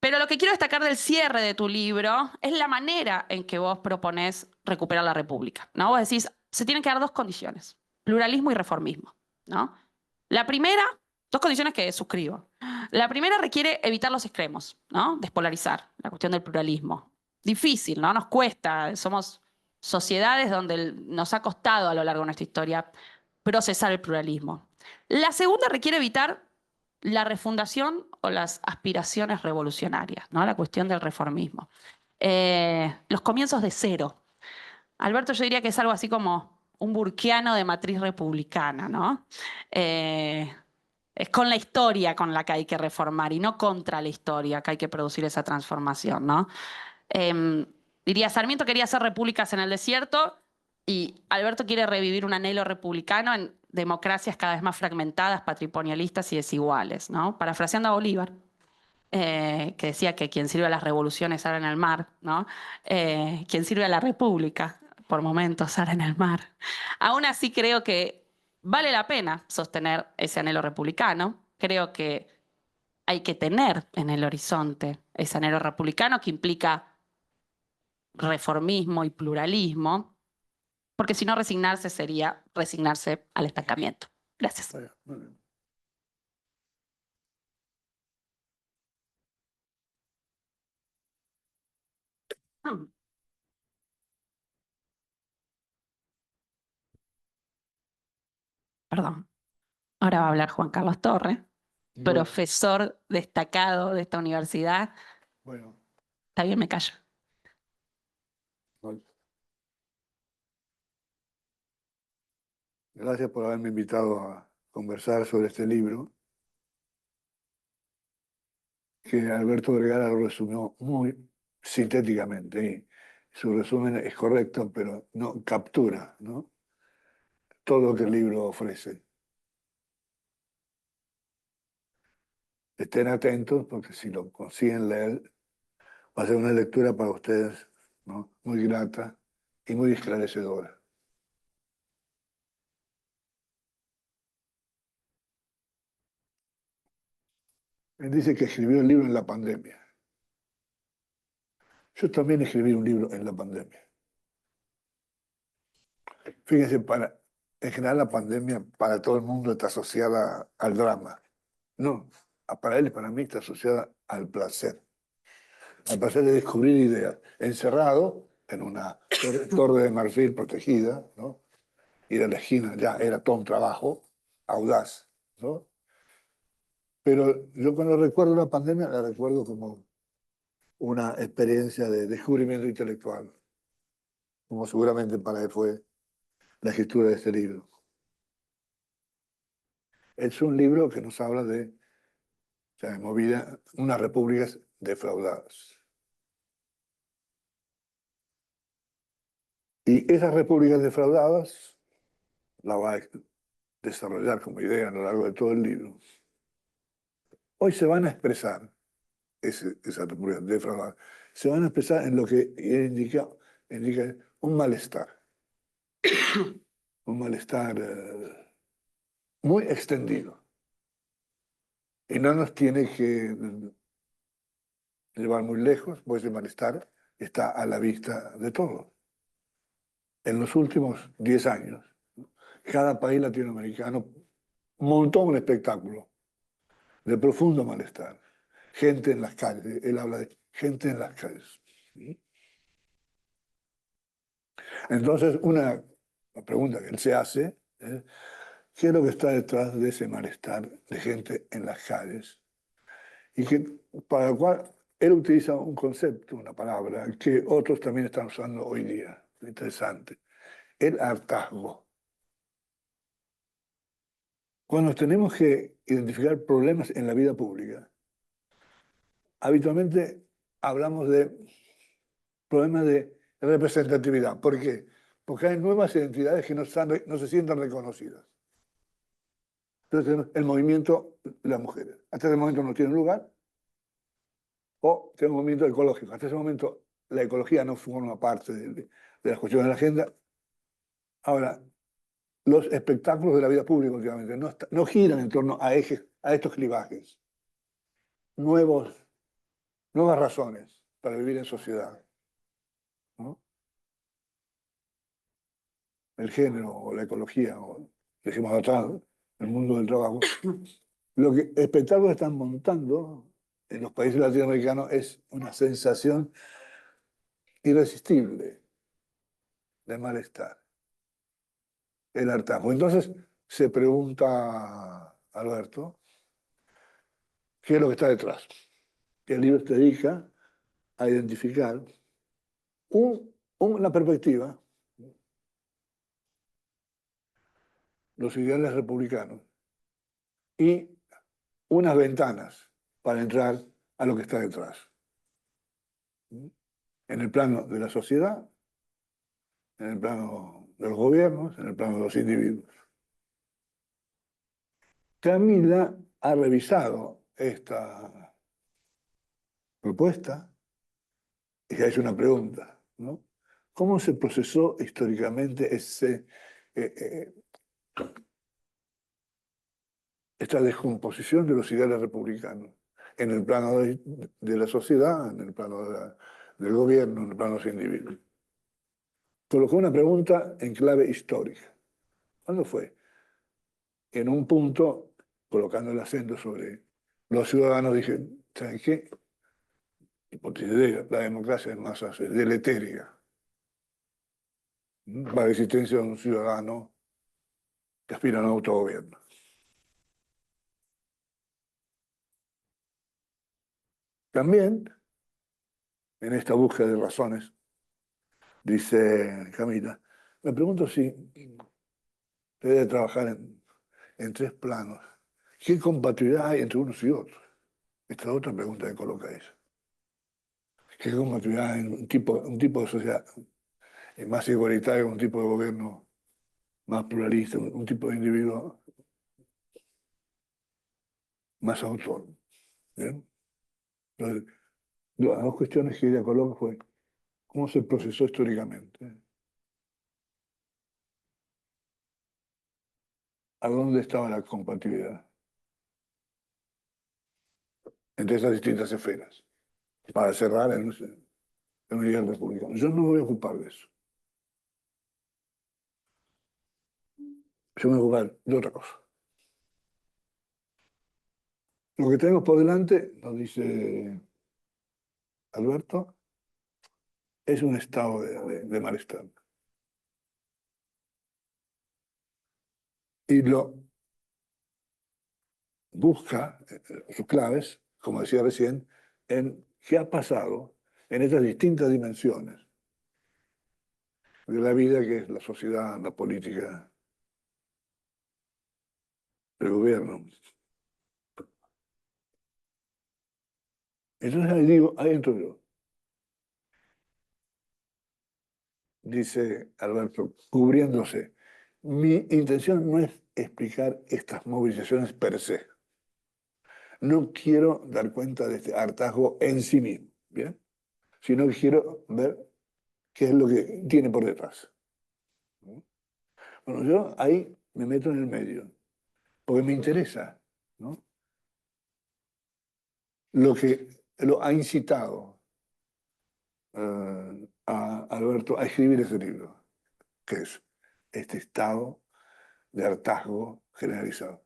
Pero lo que quiero destacar del cierre de tu libro es la manera en que vos proponés recuperar la república, ¿no? Vos decís, se tienen que dar 2 condiciones, pluralismo y reformismo, ¿no? La primera, 2 condiciones que suscribo. La primera requiere evitar los extremos, ¿no? Despolarizar, la cuestión del pluralismo. Difícil, ¿no? Nos cuesta, somos sociedades donde nos ha costado a lo largo de nuestra historia procesar el pluralismo. La segunda requiere evitar la refundación o las aspiraciones revolucionarias, ¿no? La cuestión del reformismo. Los comienzos de cero. Alberto, yo diría que es algo así como un burkeano de matriz republicana, ¿no? Es con la historia con la que hay que reformar y no contra la historia que hay que producir esa transformación, ¿no? Diría, Sarmiento quería hacer repúblicas en el desierto y Alberto quiere revivir un anhelo republicano en democracias cada vez más fragmentadas, patrimonialistas y desiguales, ¿no? Parafraseando a Bolívar, que decía que quien sirve a las revoluciones arde en el mar, ¿no? Quien sirve a la república, por momentos, arde en el mar. Aún así creo que vale la pena sostener ese anhelo republicano. Creo que hay que tener en el horizonte ese anhelo republicano que implica reformismo y pluralismo, porque si no resignarse sería resignarse al estancamiento. Gracias. Bueno, muy bien. Perdón. Ahora va a hablar Juan Carlos Torre, Bueno, profesor destacado de esta universidad. bueno, Está bien, me callo. no- gracias por haberme invitado a conversar sobre este libro, que Alberto Vergara lo resumió muy sintéticamente. Y su resumen es correcto, pero no captura, ¿no?, todo lo que el libro ofrece. Estén atentos, porque si lo consiguen leer, va a ser una lectura para ustedes, ¿no?, muy grata y muy esclarecedora. Él dice que escribió el libro en la pandemia. Yo también escribí un libro en la pandemia. Fíjense, en general la pandemia para todo el mundo está asociada al drama. No, para él y para mí está asociada al placer. Al placer de descubrir ideas. Encerrado en una torre de marfil protegida, ¿no? Ir a la esquina ya era todo un trabajo audaz, ¿no? Pero yo cuando recuerdo la pandemia la recuerdo como una experiencia de descubrimiento intelectual, como seguramente para él fue la escritura de este libro. Es un libro que nos habla de, o sea, de movida, unas repúblicas defraudadas. Y esas repúblicas defraudadas la va a desarrollar como idea a lo largo de todo el libro. Hoy se van a expresar, esas repúblicas defraudadas, se van a expresar en lo que indica un malestar. Un malestar muy extendido. Y no nos tiene que llevar muy lejos, pues el malestar está a la vista de todos. En los últimos 10 años, cada país latinoamericano montó un espectáculo de profundo malestar. Gente en las calles, él habla de gente en las calles. Entonces, una pregunta que él se hace es, ¿qué es lo que está detrás de ese malestar de gente en las calles? Y que, para el cual él utiliza un concepto, una palabra, que otros también están usando hoy día. Interesante. El hartazgo. Cuando tenemos que identificar problemas en la vida pública, habitualmente hablamos de problemas de representatividad. ¿Por qué? Porque hay nuevas identidades que no se sientan reconocidas. Entonces, el movimiento de las mujeres. Hasta ese momento no tiene lugar. O el movimiento ecológico. Hasta ese momento la ecología no forma parte de las cuestiones de la agenda. Ahora, los espectáculos de la vida pública últimamente no giran en torno a estos clivajes. Nuevas razones para vivir en sociedad, ¿no? El género o la ecología, o decimos atrás, el mundo del trabajo. Lo que espectáculos están montando en los países latinoamericanos es una sensación irresistible de malestar, el hartazgo. Entonces se pregunta Alberto, ¿qué es lo que está detrás? El libro se dedica a identificar una perspectiva, los ideales republicanos, y unas ventanas para entrar a lo que está detrás. En el plano de la sociedad, en el plano de los gobiernos, en el plano de los individuos. Camila ha revisado esta propuesta y ha hecho una pregunta, ¿no? ¿Cómo se procesó históricamente ese esta descomposición de los ideales republicanos en el plano de la sociedad, en el plano del gobierno, en el plano de los individuos. Colocó una pregunta en clave histórica. ¿Cuándo fue? En un punto, colocando el acento sobre los ciudadanos, dije, ¿saben qué? Hipótesis de la democracia en masas es deletérica para la existencia de un ciudadano que aspira a un autogobierno. También, en esta búsqueda de razones, dice Camila, me pregunto si se debe trabajar en tres planos. ¿Qué compatibilidad hay entre unos y otros? Esta es otra pregunta que coloca ella. ¿Qué compatibilidad hay en un tipo de sociedad más igualitario, un tipo de gobierno más pluralista, un tipo de individuo más autónomo? ¿Bien? Entonces, las dos cuestiones que ella coloca fue cómo se procesó históricamente, a dónde estaba la compatibilidad entre esas distintas esferas, para cerrar en un ideal republicano. Yo no me voy a ocupar de eso. Yo me voy a ocupar de otra cosa. Lo que tenemos por delante, nos dice Alberto, es un estado de malestar. Y lo busca sus claves, como decía recién, en qué ha pasado en estas distintas dimensiones de la vida, que es la sociedad, la política, el gobierno. Entonces ahí digo, ahí entro yo. Dice Alberto, cubriéndose. Mi intención no es explicar estas movilizaciones per se. No quiero dar cuenta de este hartazgo en sí mismo, ¿bien? Sino que quiero ver qué es lo que tiene por detrás. Bueno, yo ahí me meto en el medio, porque me interesa, ¿no? Lo que lo ha incitado a Alberto a escribir ese libro, que es este estado de hartazgo generalizado.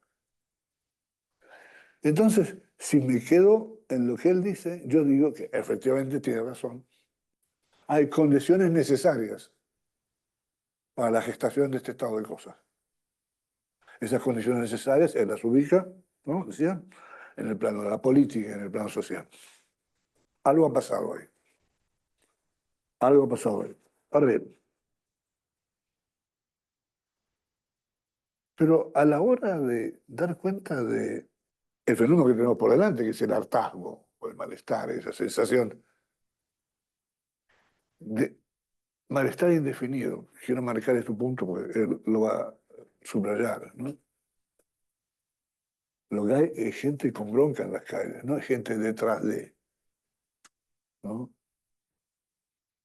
Entonces, si me quedo en lo que él dice, yo digo que efectivamente tiene razón. Hay condiciones necesarias para la gestación de este estado de cosas. Esas condiciones necesarias él las ubica, ¿no? Decía, en el plano de la política, en el plano social. Algo ha pasado ahí. Algo ha pasado ahí. Ahora bien, pero a la hora de dar cuenta de el fenómeno que tenemos por delante, que es el hartazgo o el malestar, esa sensación de malestar indefinido. Quiero marcar este punto porque él lo va a subrayar, ¿no? Lo que hay es gente con bronca en las calles, no hay gente detrás de, ¿no?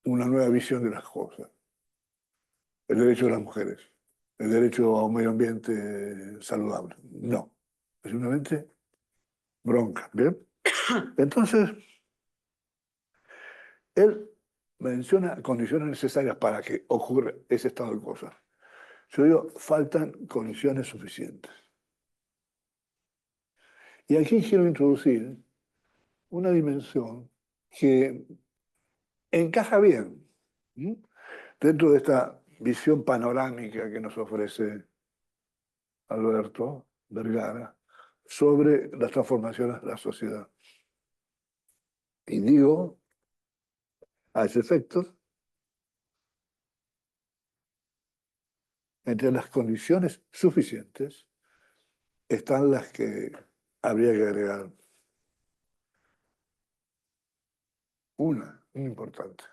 Una nueva visión de las cosas. El derecho de las mujeres, el derecho a un medio ambiente saludable. No, es simplemente bronca, ¿bien? Entonces, él menciona condiciones necesarias para que ocurra ese estado de cosas. Yo digo, faltan condiciones suficientes. Y aquí quiero introducir una dimensión que encaja bien, ¿m? Dentro de esta visión panorámica que nos ofrece Alberto Vergara sobre las transformaciones de la sociedad. Y digo, a ese efecto, entre las condiciones suficientes están las que habría que agregar. Una muy importante,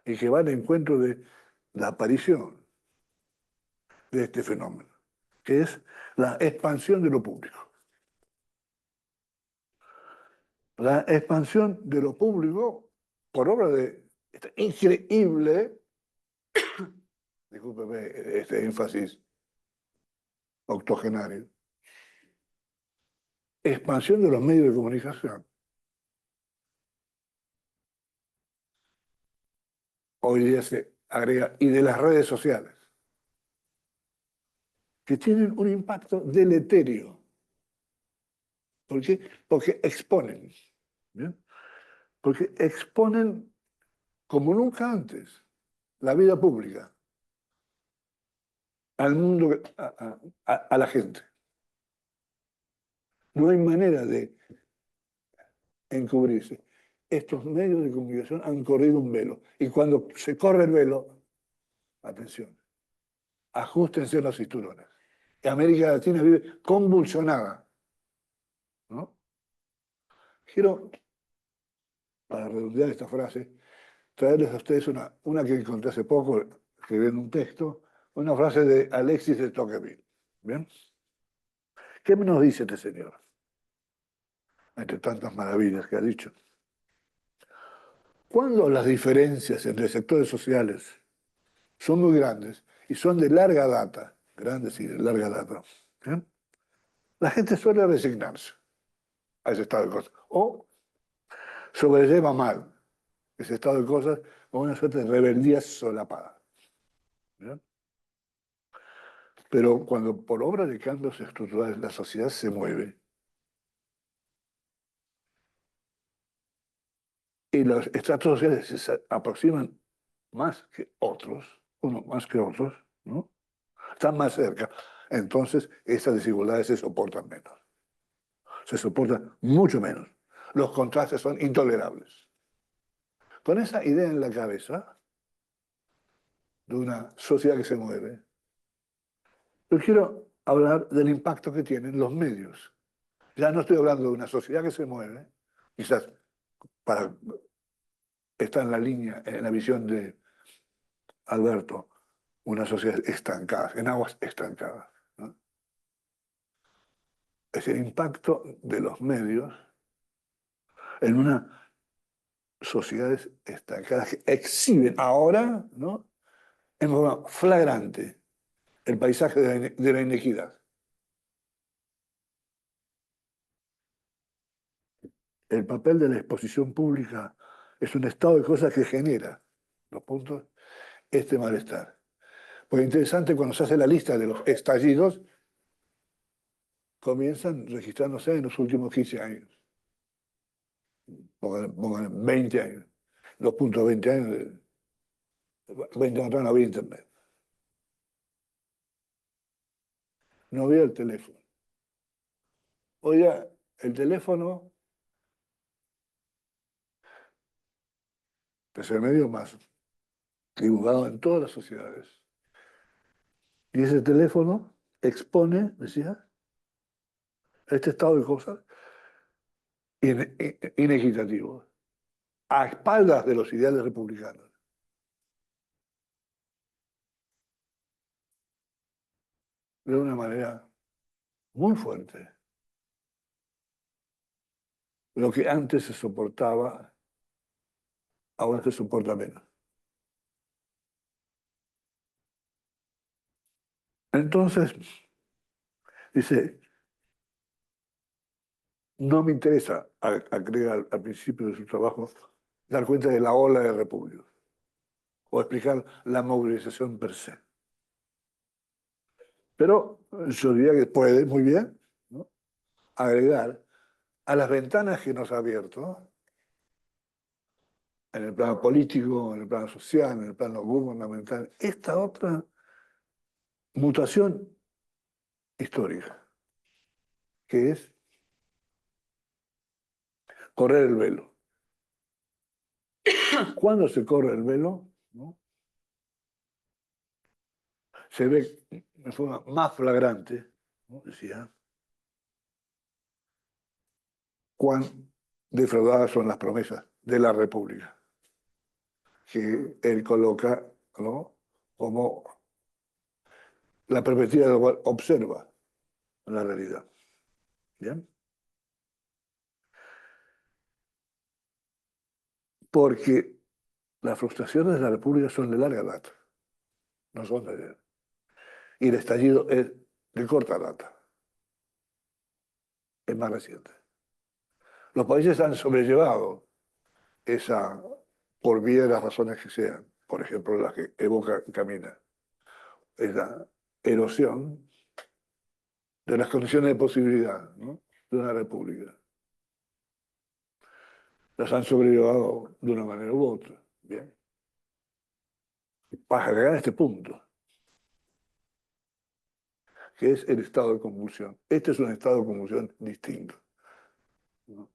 y que va al encuentro de la aparición de este fenómeno, que es la expansión de lo público. La expansión de lo público por obra de este increíble, discúlpeme este énfasis octogenario, expansión de los medios de comunicación. Hoy día se agrega, y de las redes sociales, que tienen un impacto deleterio. ¿Por qué? Porque exponen. ¿Bien? Porque exponen como nunca antes la vida pública al mundo, a la gente. No hay manera de encubrirse. Estos medios de comunicación han corrido un velo. Y cuando se corre el velo, atención, ajustense los cinturones. América Latina vive convulsionada, ¿no? Quiero, para redondear esta frase, traerles a ustedes una que encontré hace poco, escribí en un texto, una frase de Alexis de Tocqueville. ¿Bien? ¿Qué nos dice este señor? Entre tantas maravillas que ha dicho. Cuando las diferencias entre sectores sociales son muy grandes y son de larga data, grandes y de larga data, ¿bien? La gente suele resignarse a ese estado de cosas o sobrelleva mal ese estado de cosas con una suerte de rebeldía solapada. ¿Bien? Pero cuando por obra de cambios estructurales la sociedad se mueve y los estratos sociales se aproximan más que otros, uno más que otros, ¿no? Están más cerca, entonces esas desigualdades se soportan menos. Se soportan mucho menos. Los contrastes son intolerables. Con esa idea en la cabeza de una sociedad que se mueve, yo quiero hablar del impacto que tienen los medios. Ya no estoy hablando de una sociedad que se mueve, quizás para estar en la línea, en la visión de Alberto, una sociedad estancada, en aguas estancadas, ¿no? Es el impacto de los medios en unas sociedades estancadas que exhiben ahora, ¿no?, en forma flagrante el paisaje de la inequidad. El papel de la exposición pública es un estado de cosas que genera, los puntos, este malestar. Pues interesante, cuando se hace la lista de los estallidos, comienzan registrándose en los últimos 15 años. Pongan 20 años. Los puntos 20 años, 20 años no había internet. No había el teléfono. Hoy ya el teléfono es el medio más divulgado en todas las sociedades. Y ese teléfono expone, decía, este estado de cosas inequitativo, a espaldas de los ideales republicanos. De una manera muy fuerte. Lo que antes se soportaba, ahora se soporta menos. Entonces, dice, no me interesa, agrega al principio de su trabajo, dar cuenta de la ola de repudio o explicar la movilización per se. Pero yo diría que puede, muy bien, ¿no?, agregar a las ventanas que nos ha abierto, en el plano político, en el plano social, en el plano gubernamental, esta otra mutación histórica, que es correr el velo. Cuando se corre el velo, ¿no?, se ve de forma más flagrante, ¿no?, decía, cuán defraudadas son las promesas de la República, que él coloca, ¿no?, como la perspectiva de lo cual observa la realidad. ¿Bien? Porque las frustraciones de la República son de larga data, no son de ayer. Y el estallido es de corta data. es más reciente. Los países han sobrellevado esa, por vía de las razones que sean, por ejemplo, las que evoca Camina, esa erosión de las condiciones de posibilidad, ¿no?, de una república. Las han sobrellevado de una manera u otra. Bien. Para llegar a este punto, que es el estado de convulsión. Este es un estado de convulsión distinto, ¿no?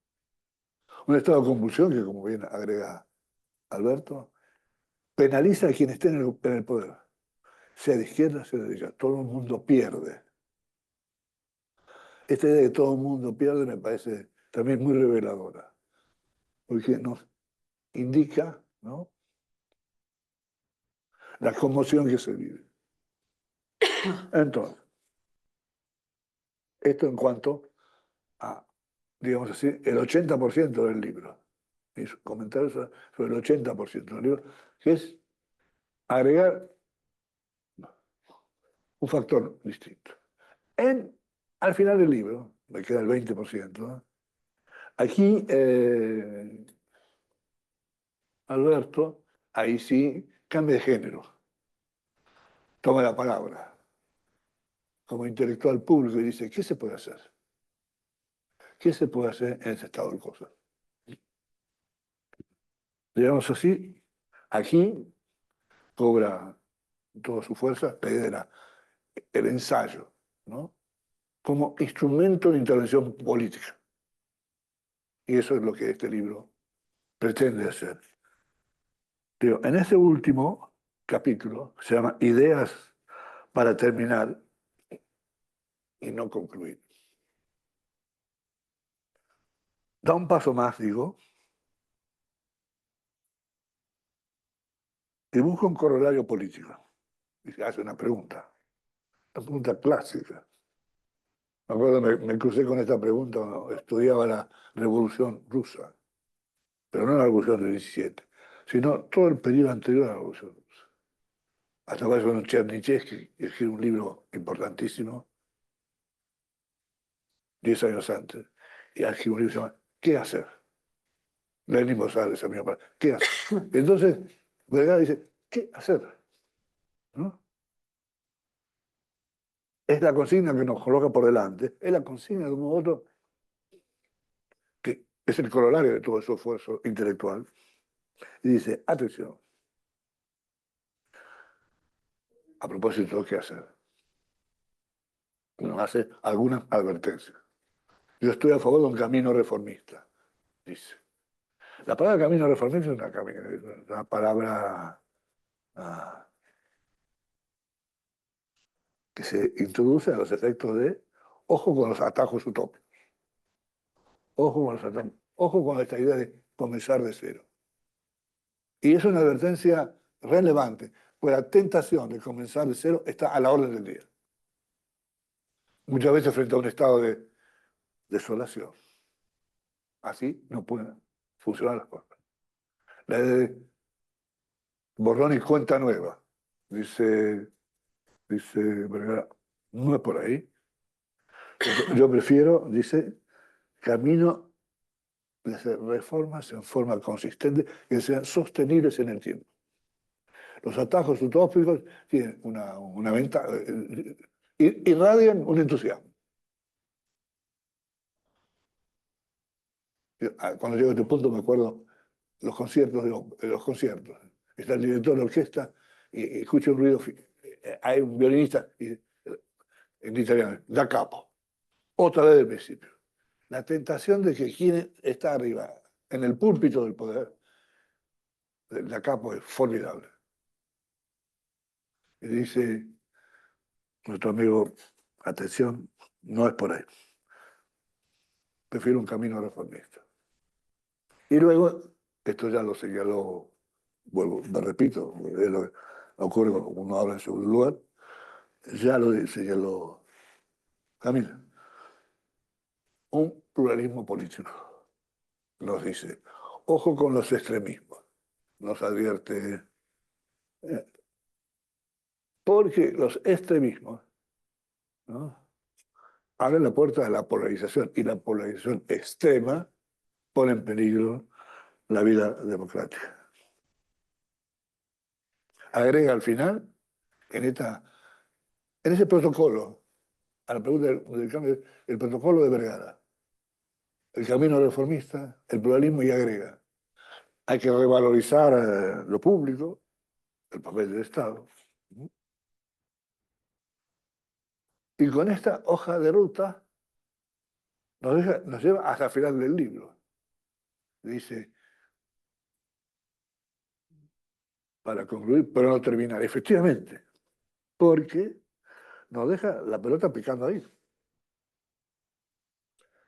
Un estado de convulsión que, como bien agrega Alberto, penaliza a quien esté en el poder, sea de izquierda, sea de derecha. Todo el mundo pierde. Esta idea de todo el mundo pierde me parece también muy reveladora, porque nos indica, ¿no?, la conmoción que se vive. Entonces, esto en cuanto a, digamos así, el 80% del libro. Mis comentarios sobre el 80% del libro, que es agregar un factor distinto. Al final del libro, me queda el 20%, ¿no? Aquí Alberto, ahí sí, cambia de género, toma la palabra como intelectual público y dice, ¿qué se puede hacer? ¿Qué se puede hacer en ese estado de cosas? Digamos así, aquí cobra toda su fuerza la idea del ensayo, ¿no?, como instrumento de intervención política. Y eso es lo que este libro pretende hacer. Digo, en este último capítulo, se llama Ideas para terminar y no concluir. Da un paso más, digo, y busca un corolario político. Y se hace una pregunta clásica. Me acuerdo, me crucé con esta pregunta cuando estudiaba la Revolución Rusa, pero no la Revolución del 17, sino todo el periodo anterior a la Revolución Rusa. Hasta que con Chernyshevsky escribió un libro importantísimo, 10 años antes, y escribió un libro que se llama ¿Qué hacer? Lenin González, esa misma palabra. ¿Qué hacer? Entonces, Vergara dice, ¿qué hacer? ¿No? Es la consigna que nos coloca por delante, es la consigna de un modo u otro, que es el corolario de todo ese esfuerzo intelectual. Y dice, atención, a propósito de qué hacer, nos hace algunas advertencias. Yo estoy a favor de un camino reformista, dice. La palabra camino reformista es una palabra que se introduce a los efectos de ojo con los atajos utópicos. Ojo con los atajos. Ojo con esta idea de comenzar de cero. Y es una advertencia relevante, pues la tentación de comenzar de cero está a la orden del día. Muchas veces frente a un estado de desolación. Así no pueden funcionar las cosas. La idea de borrón y cuenta nueva, dice Vergara, no es por ahí. Yo prefiero, dice, camino de hacer reformas en forma consistente que sean sostenibles en el tiempo. Los atajos utópicos tienen una ventaja, irradian un entusiasmo. Cuando llego a este punto me acuerdo los conciertos. Está el director de la orquesta y escucha un ruido, hay un violinista en italiano, da capo. Otra vez del principio. La tentación de que quien está arriba, en el púlpito del poder, da capo es formidable. Y dice nuestro amigo, atención, no es por ahí. Prefiero un camino reformista. Y luego, esto ya lo señaló, vuelvo, me repito, es lo que ocurre cuando uno habla en segundo lugar, ya lo señaló Camila. Un pluralismo político, nos dice, ojo con los extremismos, nos advierte, porque los extremismos, ¿no?, abre la puerta a la polarización, y la polarización extrema pone en peligro la vida democrática. Agrega al final, en ese protocolo, a la pregunta del cambio, el protocolo de Vergara, el camino reformista, el pluralismo, y agrega, hay que revalorizar lo público, el papel del Estado. Y con esta hoja de ruta nos lleva hasta el final del libro. Dice, para concluir, pero no terminar, efectivamente, porque nos deja la pelota picando ahí.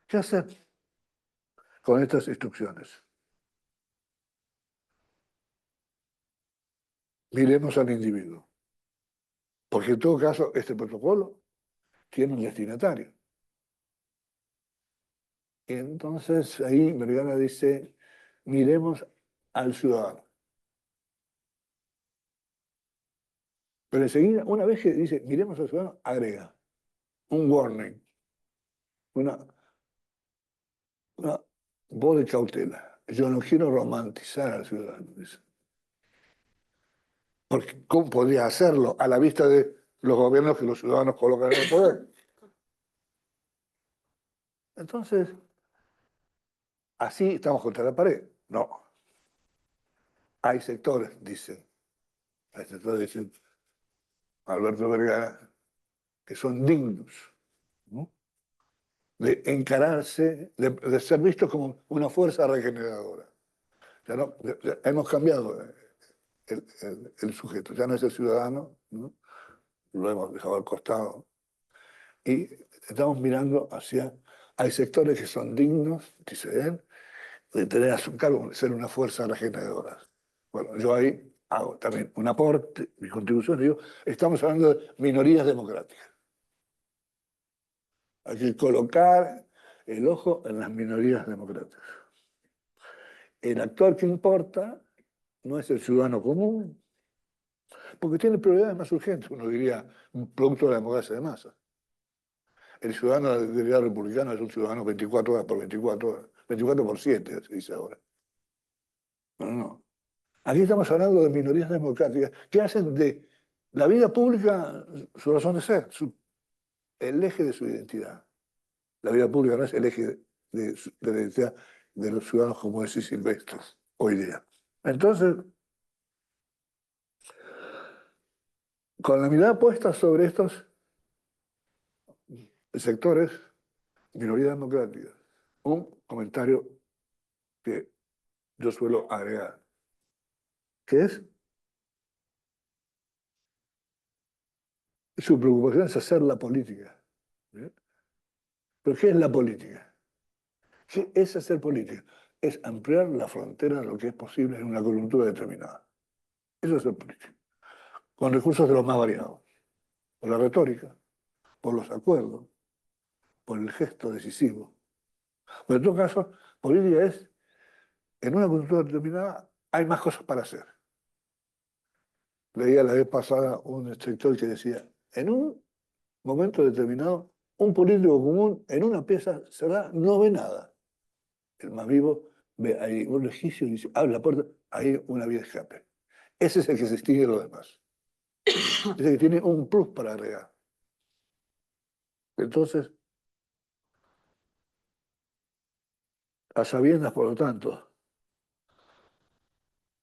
¿Qué hacer con estas instrucciones? Miremos al individuo, porque en todo caso este protocolo tiene un destinatario. Entonces ahí Vergara dice, miremos al ciudadano. Pero enseguida, una vez que dice, miremos al ciudadano, agrega un warning, una voz de cautela. Yo no quiero romantizar al ciudadano, dice. Porque ¿cómo podría hacerlo a la vista de los gobiernos que los ciudadanos colocan en el poder? Entonces, así estamos contra la pared. No. Hay sectores, dicen Alberto Vergara, que son dignos, ¿no?, de encararse, de ser vistos como una fuerza regeneradora. Ya no, ya hemos cambiado el sujeto, ya no es el ciudadano, ¿no?, lo hemos dejado al costado. Y estamos mirando hacia, hay sectores que son dignos, dice él, de tener a su cargo, de ser una fuerza regeneradora. Bueno, yo ahí hago también un aporte, mi contribución, digo, estamos hablando de minorías democráticas. Hay que colocar el ojo en las minorías democráticas. El actor que importa no es el ciudadano común, porque tiene prioridades más urgentes, uno diría, un producto de la democracia de masa. El ciudadano de la idea republicana es un ciudadano 24 horas por 24 horas, 24 por 7, se dice ahora. No, no. Aquí estamos hablando de minorías democráticas que hacen de la vida pública su razón de ser, el eje de su identidad. La vida pública no es el eje de la identidad de los ciudadanos, como decís, silvestres hoy día. Entonces, con la mirada puesta sobre estos sectores, minorías democráticas, un comentario que yo suelo agregar, que es su preocupación es hacer la política. ¿Bien? ¿Pero qué es la política? ¿Qué es hacer política? Es ampliar la frontera de lo que es posible en una coyuntura determinada. Eso es hacer política. Con recursos de los más variados. Por la retórica, por los acuerdos, por el gesto decisivo. Pero en todo caso, política es, en una coyuntura determinada, hay más cosas para hacer. Leía la vez pasada un escritor que decía, en un momento determinado, un político común en una pieza cerrada no ve nada. El más vivo ve ahí un resquicio y dice, abre la puerta, hay una vía de escape. Ese es el que se distingue de los demás. Es el que tiene un plus para agregar. Entonces, a sabiendas, por lo tanto,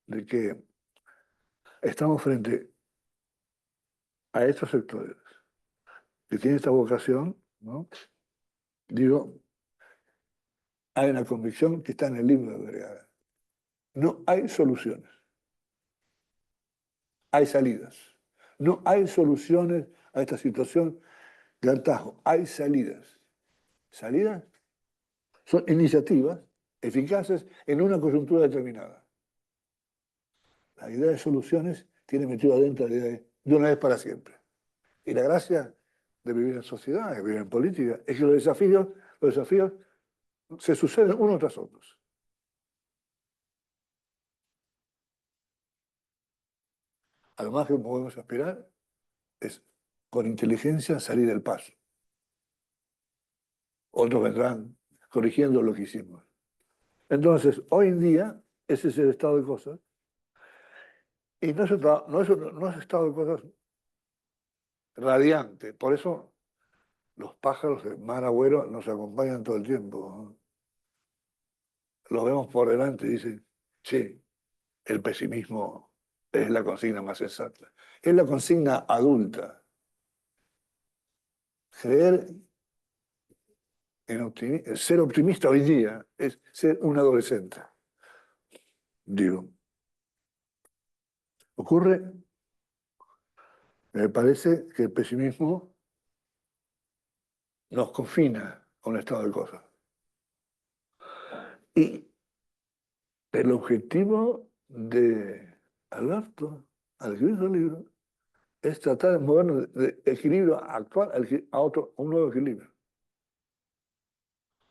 de que estamos frente a estos sectores que tienen esta vocación, ¿no?, digo, hay una convicción que está en el libro de Vergara. No hay soluciones. Hay salidas. No hay soluciones a esta situación de atajo. Hay salidas. Salidas son iniciativas eficaces en una coyuntura determinada. La idea de soluciones tiene metido adentro la idea de una vez para siempre. Y la gracia de vivir en sociedad, de vivir en política, es que los desafíos se suceden unos tras otros. A lo más que podemos aspirar es, con inteligencia, salir del paso. otros vendrán corrigiendo lo que hicimos. Entonces, hoy en día, ese es el estado de cosas, y no es un estado de cosas radiante. Por eso los pájaros de mar agüero nos acompañan todo el tiempo, ¿no? Los vemos por delante y dicen, sí, el pesimismo es la consigna más sensata. Es la consigna adulta. Creer ser optimista hoy día es ser un adolescente. Digo, ocurre, me parece que el pesimismo nos confina a un estado de cosas. Y el objetivo de Alberto, al escribir su libro, es tratar de movernos de equilibrio actual a un nuevo equilibrio.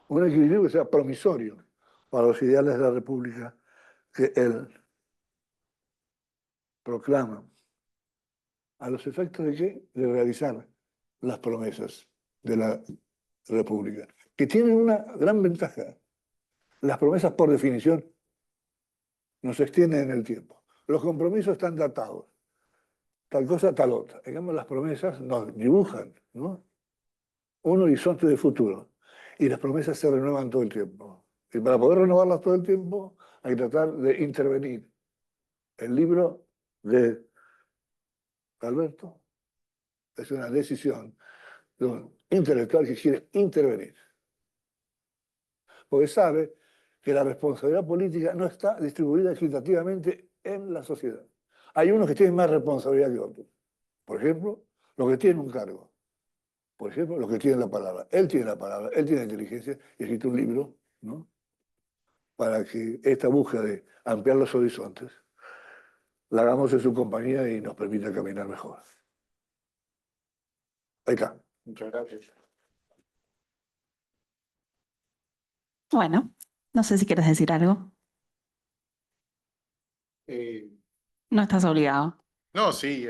Un equilibrio que sea promisorio para los ideales de la República que él proclama. ¿A los efectos de qué? De realizar las promesas de la República, que tienen una gran ventaja. Las promesas, por definición, no se extienden en el tiempo. Los compromisos están datados. Tal cosa, tal otra. Digamos, las promesas nos dibujan, ¿no?, un horizonte de futuro. Y las promesas se renuevan todo el tiempo. Y para poder renovarlas todo el tiempo, hay que tratar de intervenir. El libro de Alberto es una decisión de un intelectual que quiere intervenir. Porque sabe que la responsabilidad política no está distribuida equitativamente en la sociedad. Hay unos que tienen más responsabilidad que otros. Por ejemplo, los que tienen un cargo. Por ejemplo, los que tienen la palabra. Él tiene la palabra, él tiene inteligencia y ha escrito un libro, ¿no?, para que esta búsqueda de ampliar los horizontes la hagamos en su compañía y nos permita caminar mejor. Ahí está. Muchas gracias. Bueno, no sé si quieres decir algo. Eh, No estás obligado. no, sí,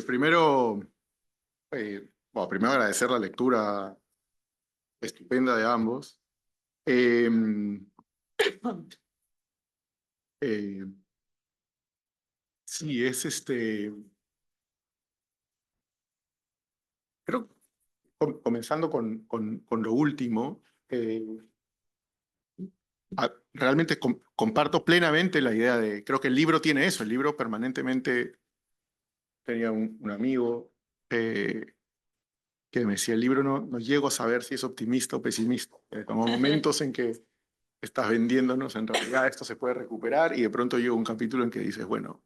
primero, bueno, primero agradecer la lectura estupenda de ambos. Eh, eh, sí, creo, comenzando con lo último, realmente comparto plenamente la idea creo que el libro tiene eso, el libro permanentemente, tenía un amigo que me decía, el libro no llego a saber si es optimista o pesimista. Como momentos en que estás vendiéndonos, en realidad esto se puede recuperar y de pronto llega un capítulo en que dices, bueno,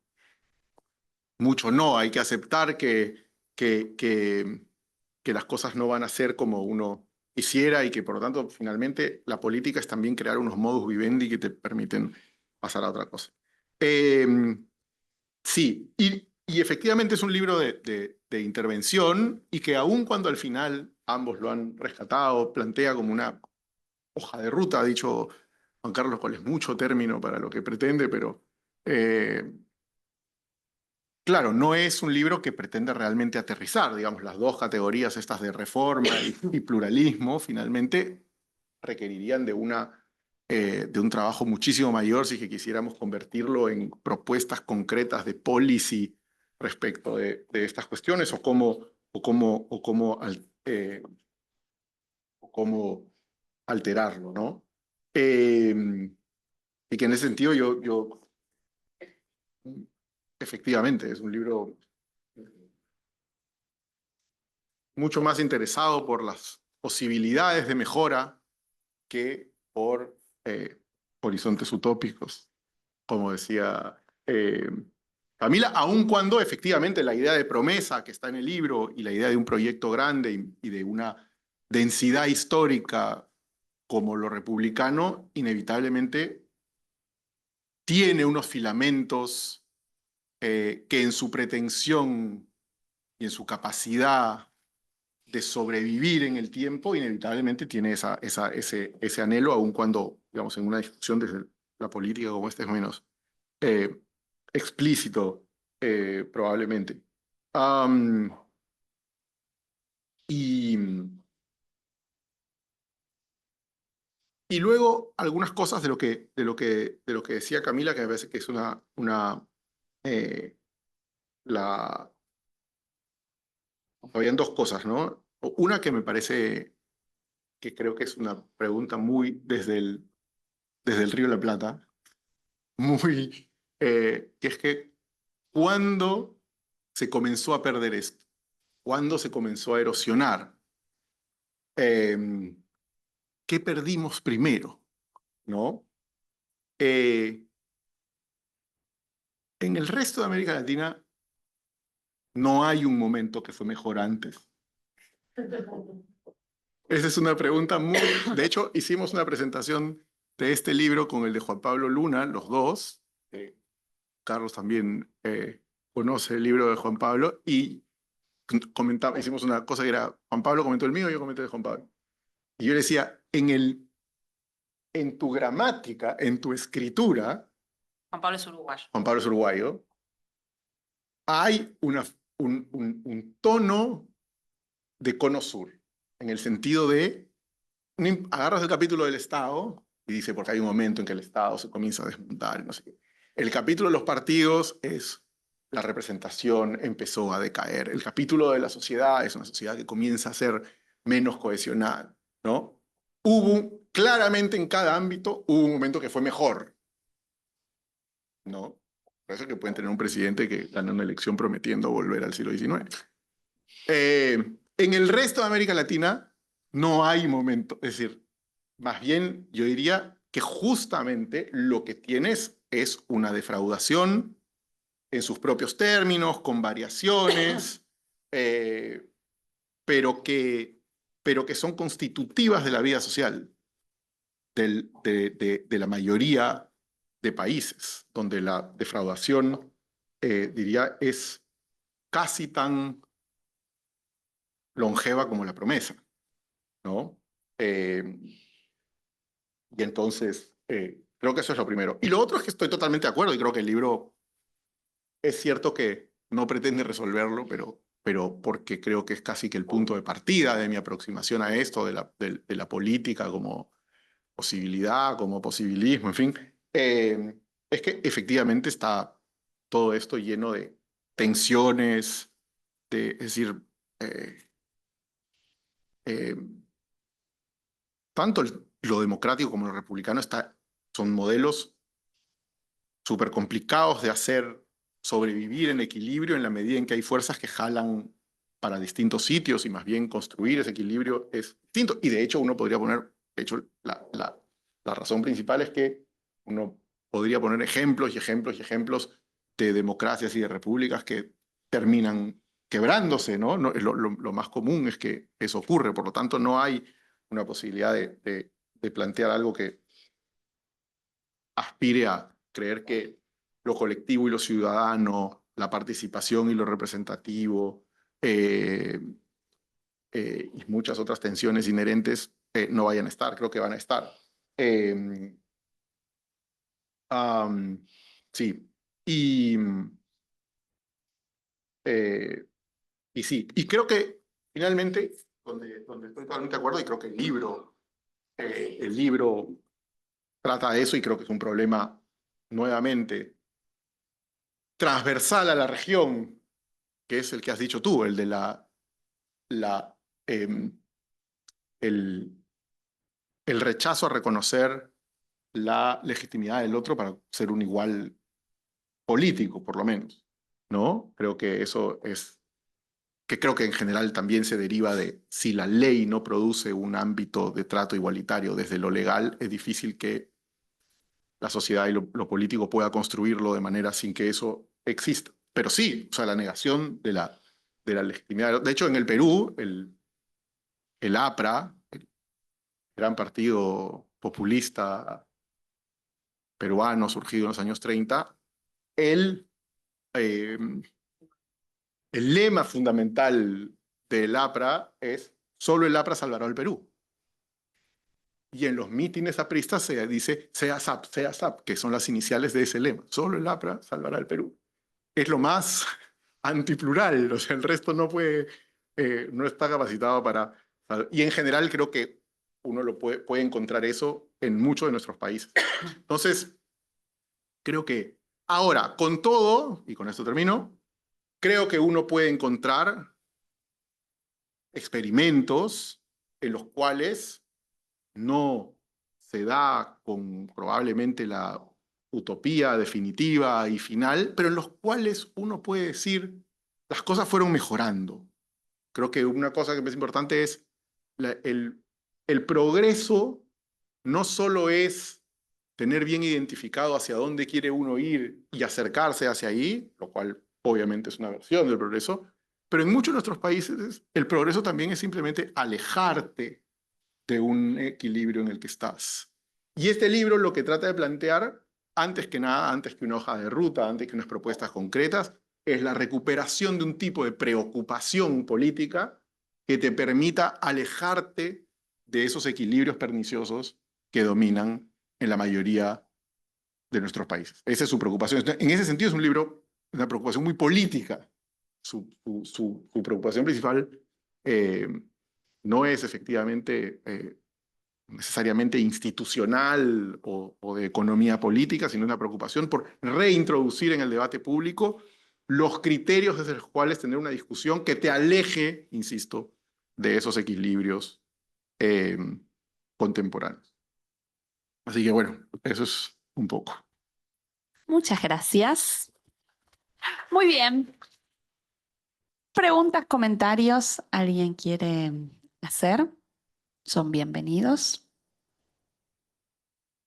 mucho no, hay que aceptar que, que, que las cosas no van a ser como uno quisiera y que por lo tanto finalmente la política es también crear unos modus vivendi que te permiten pasar a otra cosa. Sí, y efectivamente es un libro de intervención y que aun cuando al final ambos lo han rescatado, plantea como una hoja de ruta, ha dicho Juan Carlos, cuál es mucho término para lo que pretende, pero claro, no es un libro que pretende realmente aterrizar, digamos, las dos categorías estas de reforma y pluralismo, finalmente requerirían de un trabajo muchísimo mayor si que quisiéramos convertirlo en propuestas concretas de policy respecto de estas cuestiones o cómo alterarlo, ¿no? Y que en ese sentido yo efectivamente es un libro mucho más interesado por las posibilidades de mejora que por horizontes utópicos, como decía Camila, aun cuando efectivamente la idea de promesa que está en el libro y la idea de un proyecto grande y de una densidad histórica como lo republicano, inevitablemente tiene unos filamentos que en su pretensión y en su capacidad de sobrevivir en el tiempo, inevitablemente tiene ese anhelo, aun cuando, digamos, en una discusión desde la política como esta es menos eh, explícito, probablemente. Um, y, Y luego algunas cosas de lo que decía Camila, que me parece que es habían dos cosas, ¿no? Una que me parece que creo que es una pregunta muy desde el Río de la Plata, muy, que es que ¿cuándo se comenzó a perder esto? ¿Cuándo se comenzó a erosionar? ¿Qué perdimos primero? ¿No? En el resto de América Latina no hay un momento que fue mejor antes. Esa es una pregunta muy... De hecho, hicimos una presentación de este libro con el de Juan Pablo Luna, los dos. Carlos también conoce el libro de Juan Pablo y hicimos una cosa que era, Juan Pablo comentó el mío, yo comenté el de Juan Pablo. Y yo le decía, en tu gramática, en tu escritura, Juan Pablo es uruguayo. Juan Pablo es uruguayo, hay un tono de cono sur, en el sentido de, agarras el capítulo del Estado y dice, porque hay un momento en que el Estado se comienza a desmontar, no sé qué. El capítulo de los partidos es la representación empezó a decaer. El capítulo de la sociedad es una sociedad que comienza a ser menos cohesionada, ¿no? Claramente en cada ámbito, hubo un momento que fue mejor, ¿no? Por eso es que pueden tener un presidente que gana una elección prometiendo volver al siglo XIX. En el resto de América Latina no hay momento, es decir, más bien yo diría que justamente lo que tienes es una defraudación en sus propios términos, con variaciones, pero que son constitutivas de la vida social de la mayoría de países, donde la defraudación, diría, es casi tan longeva como la promesa, ¿no? Y entonces, creo que eso es lo primero. Y lo otro es que estoy totalmente de acuerdo y creo que el libro es cierto que no pretende resolverlo, pero porque creo que es casi que el punto de partida de mi aproximación a esto, de la política como posibilidad, como posibilismo, en fin, es que efectivamente está todo esto lleno de tensiones, es decir, eh, tanto lo democrático como lo republicano son modelos súper complicados de hacer sobrevivir en equilibrio en la medida en que hay fuerzas que jalan para distintos sitios y más bien construir ese equilibrio es distinto. Y de hecho uno podría poner, de hecho la razón principal es que uno podría poner ejemplos y ejemplos y ejemplos de democracias y de repúblicas que terminan quebrándose, ¿no? Lo más común es que eso ocurre, por lo tanto no hay una posibilidad de plantear algo que aspire a creer que lo colectivo y lo ciudadano, la participación y lo representativo y muchas otras tensiones inherentes no vayan a estar, creo que van a estar. Sí, y sí, y creo que finalmente, donde estoy totalmente de acuerdo, y creo que el libro trata de eso, y creo que es un problema nuevamente transversal a la región, que es el que has dicho tú, el de el, el rechazo a reconocer la legitimidad del otro para ser un igual político, por lo menos, ¿no? Creo que eso es, que creo que en general también se deriva de si la ley no produce un ámbito de trato igualitario desde lo legal, es difícil que la sociedad y lo político pueda construirlo de manera sin que eso exista. Pero sí, o sea, la negación de la legitimidad. De hecho, en el Perú, el APRA, el gran partido populista peruano surgido en los años 30, el, eh, el lema fundamental del APRA es solo el APRA salvará al Perú. Y en los mítines apristas se dice SEASAP, que son las iniciales de ese lema. Solo el APRA salvará al Perú. Es lo más antiplural, o sea, el resto no puede, no está capacitado para... Y en general creo que uno puede encontrar eso en muchos de nuestros países. Entonces, creo que ahora, con todo, y con esto termino, creo que uno puede encontrar experimentos en los cuales no se da con probablemente la utopía definitiva y final, pero en los cuales uno puede decir, las cosas fueron mejorando. Creo que una cosa que es importante es el progreso no solo es tener bien identificado hacia dónde quiere uno ir y acercarse hacia ahí, lo cual obviamente es una versión del progreso, pero en muchos de nuestros países el progreso también es simplemente alejarte de un equilibrio en el que estás. Y este libro lo que trata de plantear, antes que nada, antes que una hoja de ruta, antes que unas propuestas concretas, es la recuperación de un tipo de preocupación política que te permita alejarte de esos equilibrios perniciosos que dominan en la mayoría de nuestros países. Esa es su preocupación. En ese sentido es un libro, una preocupación muy política. Su preocupación principal no es efectivamente necesariamente institucional o de economía política, sino una preocupación por reintroducir en el debate público los criterios desde los cuales tener una discusión que te aleje, insisto, de esos equilibrios contemporáneos. Así que bueno, eso es un poco. Muchas gracias. Muy bien. Preguntas, comentarios, ¿alguien quiere hacer? Son bienvenidos.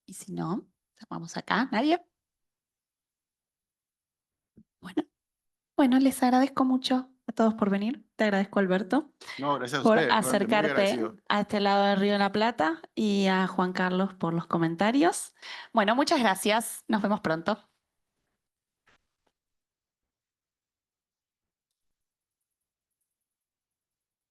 Y si no, vamos acá. ¿Nadie? Bueno, les agradezco mucho a todos por venir. Te agradezco, Alberto, No, gracias a por ustedes. Muy acercarte agradecido. a este lado del Río de la Plata y a Juan Carlos por los comentarios. Bueno, muchas gracias. Nos vemos pronto.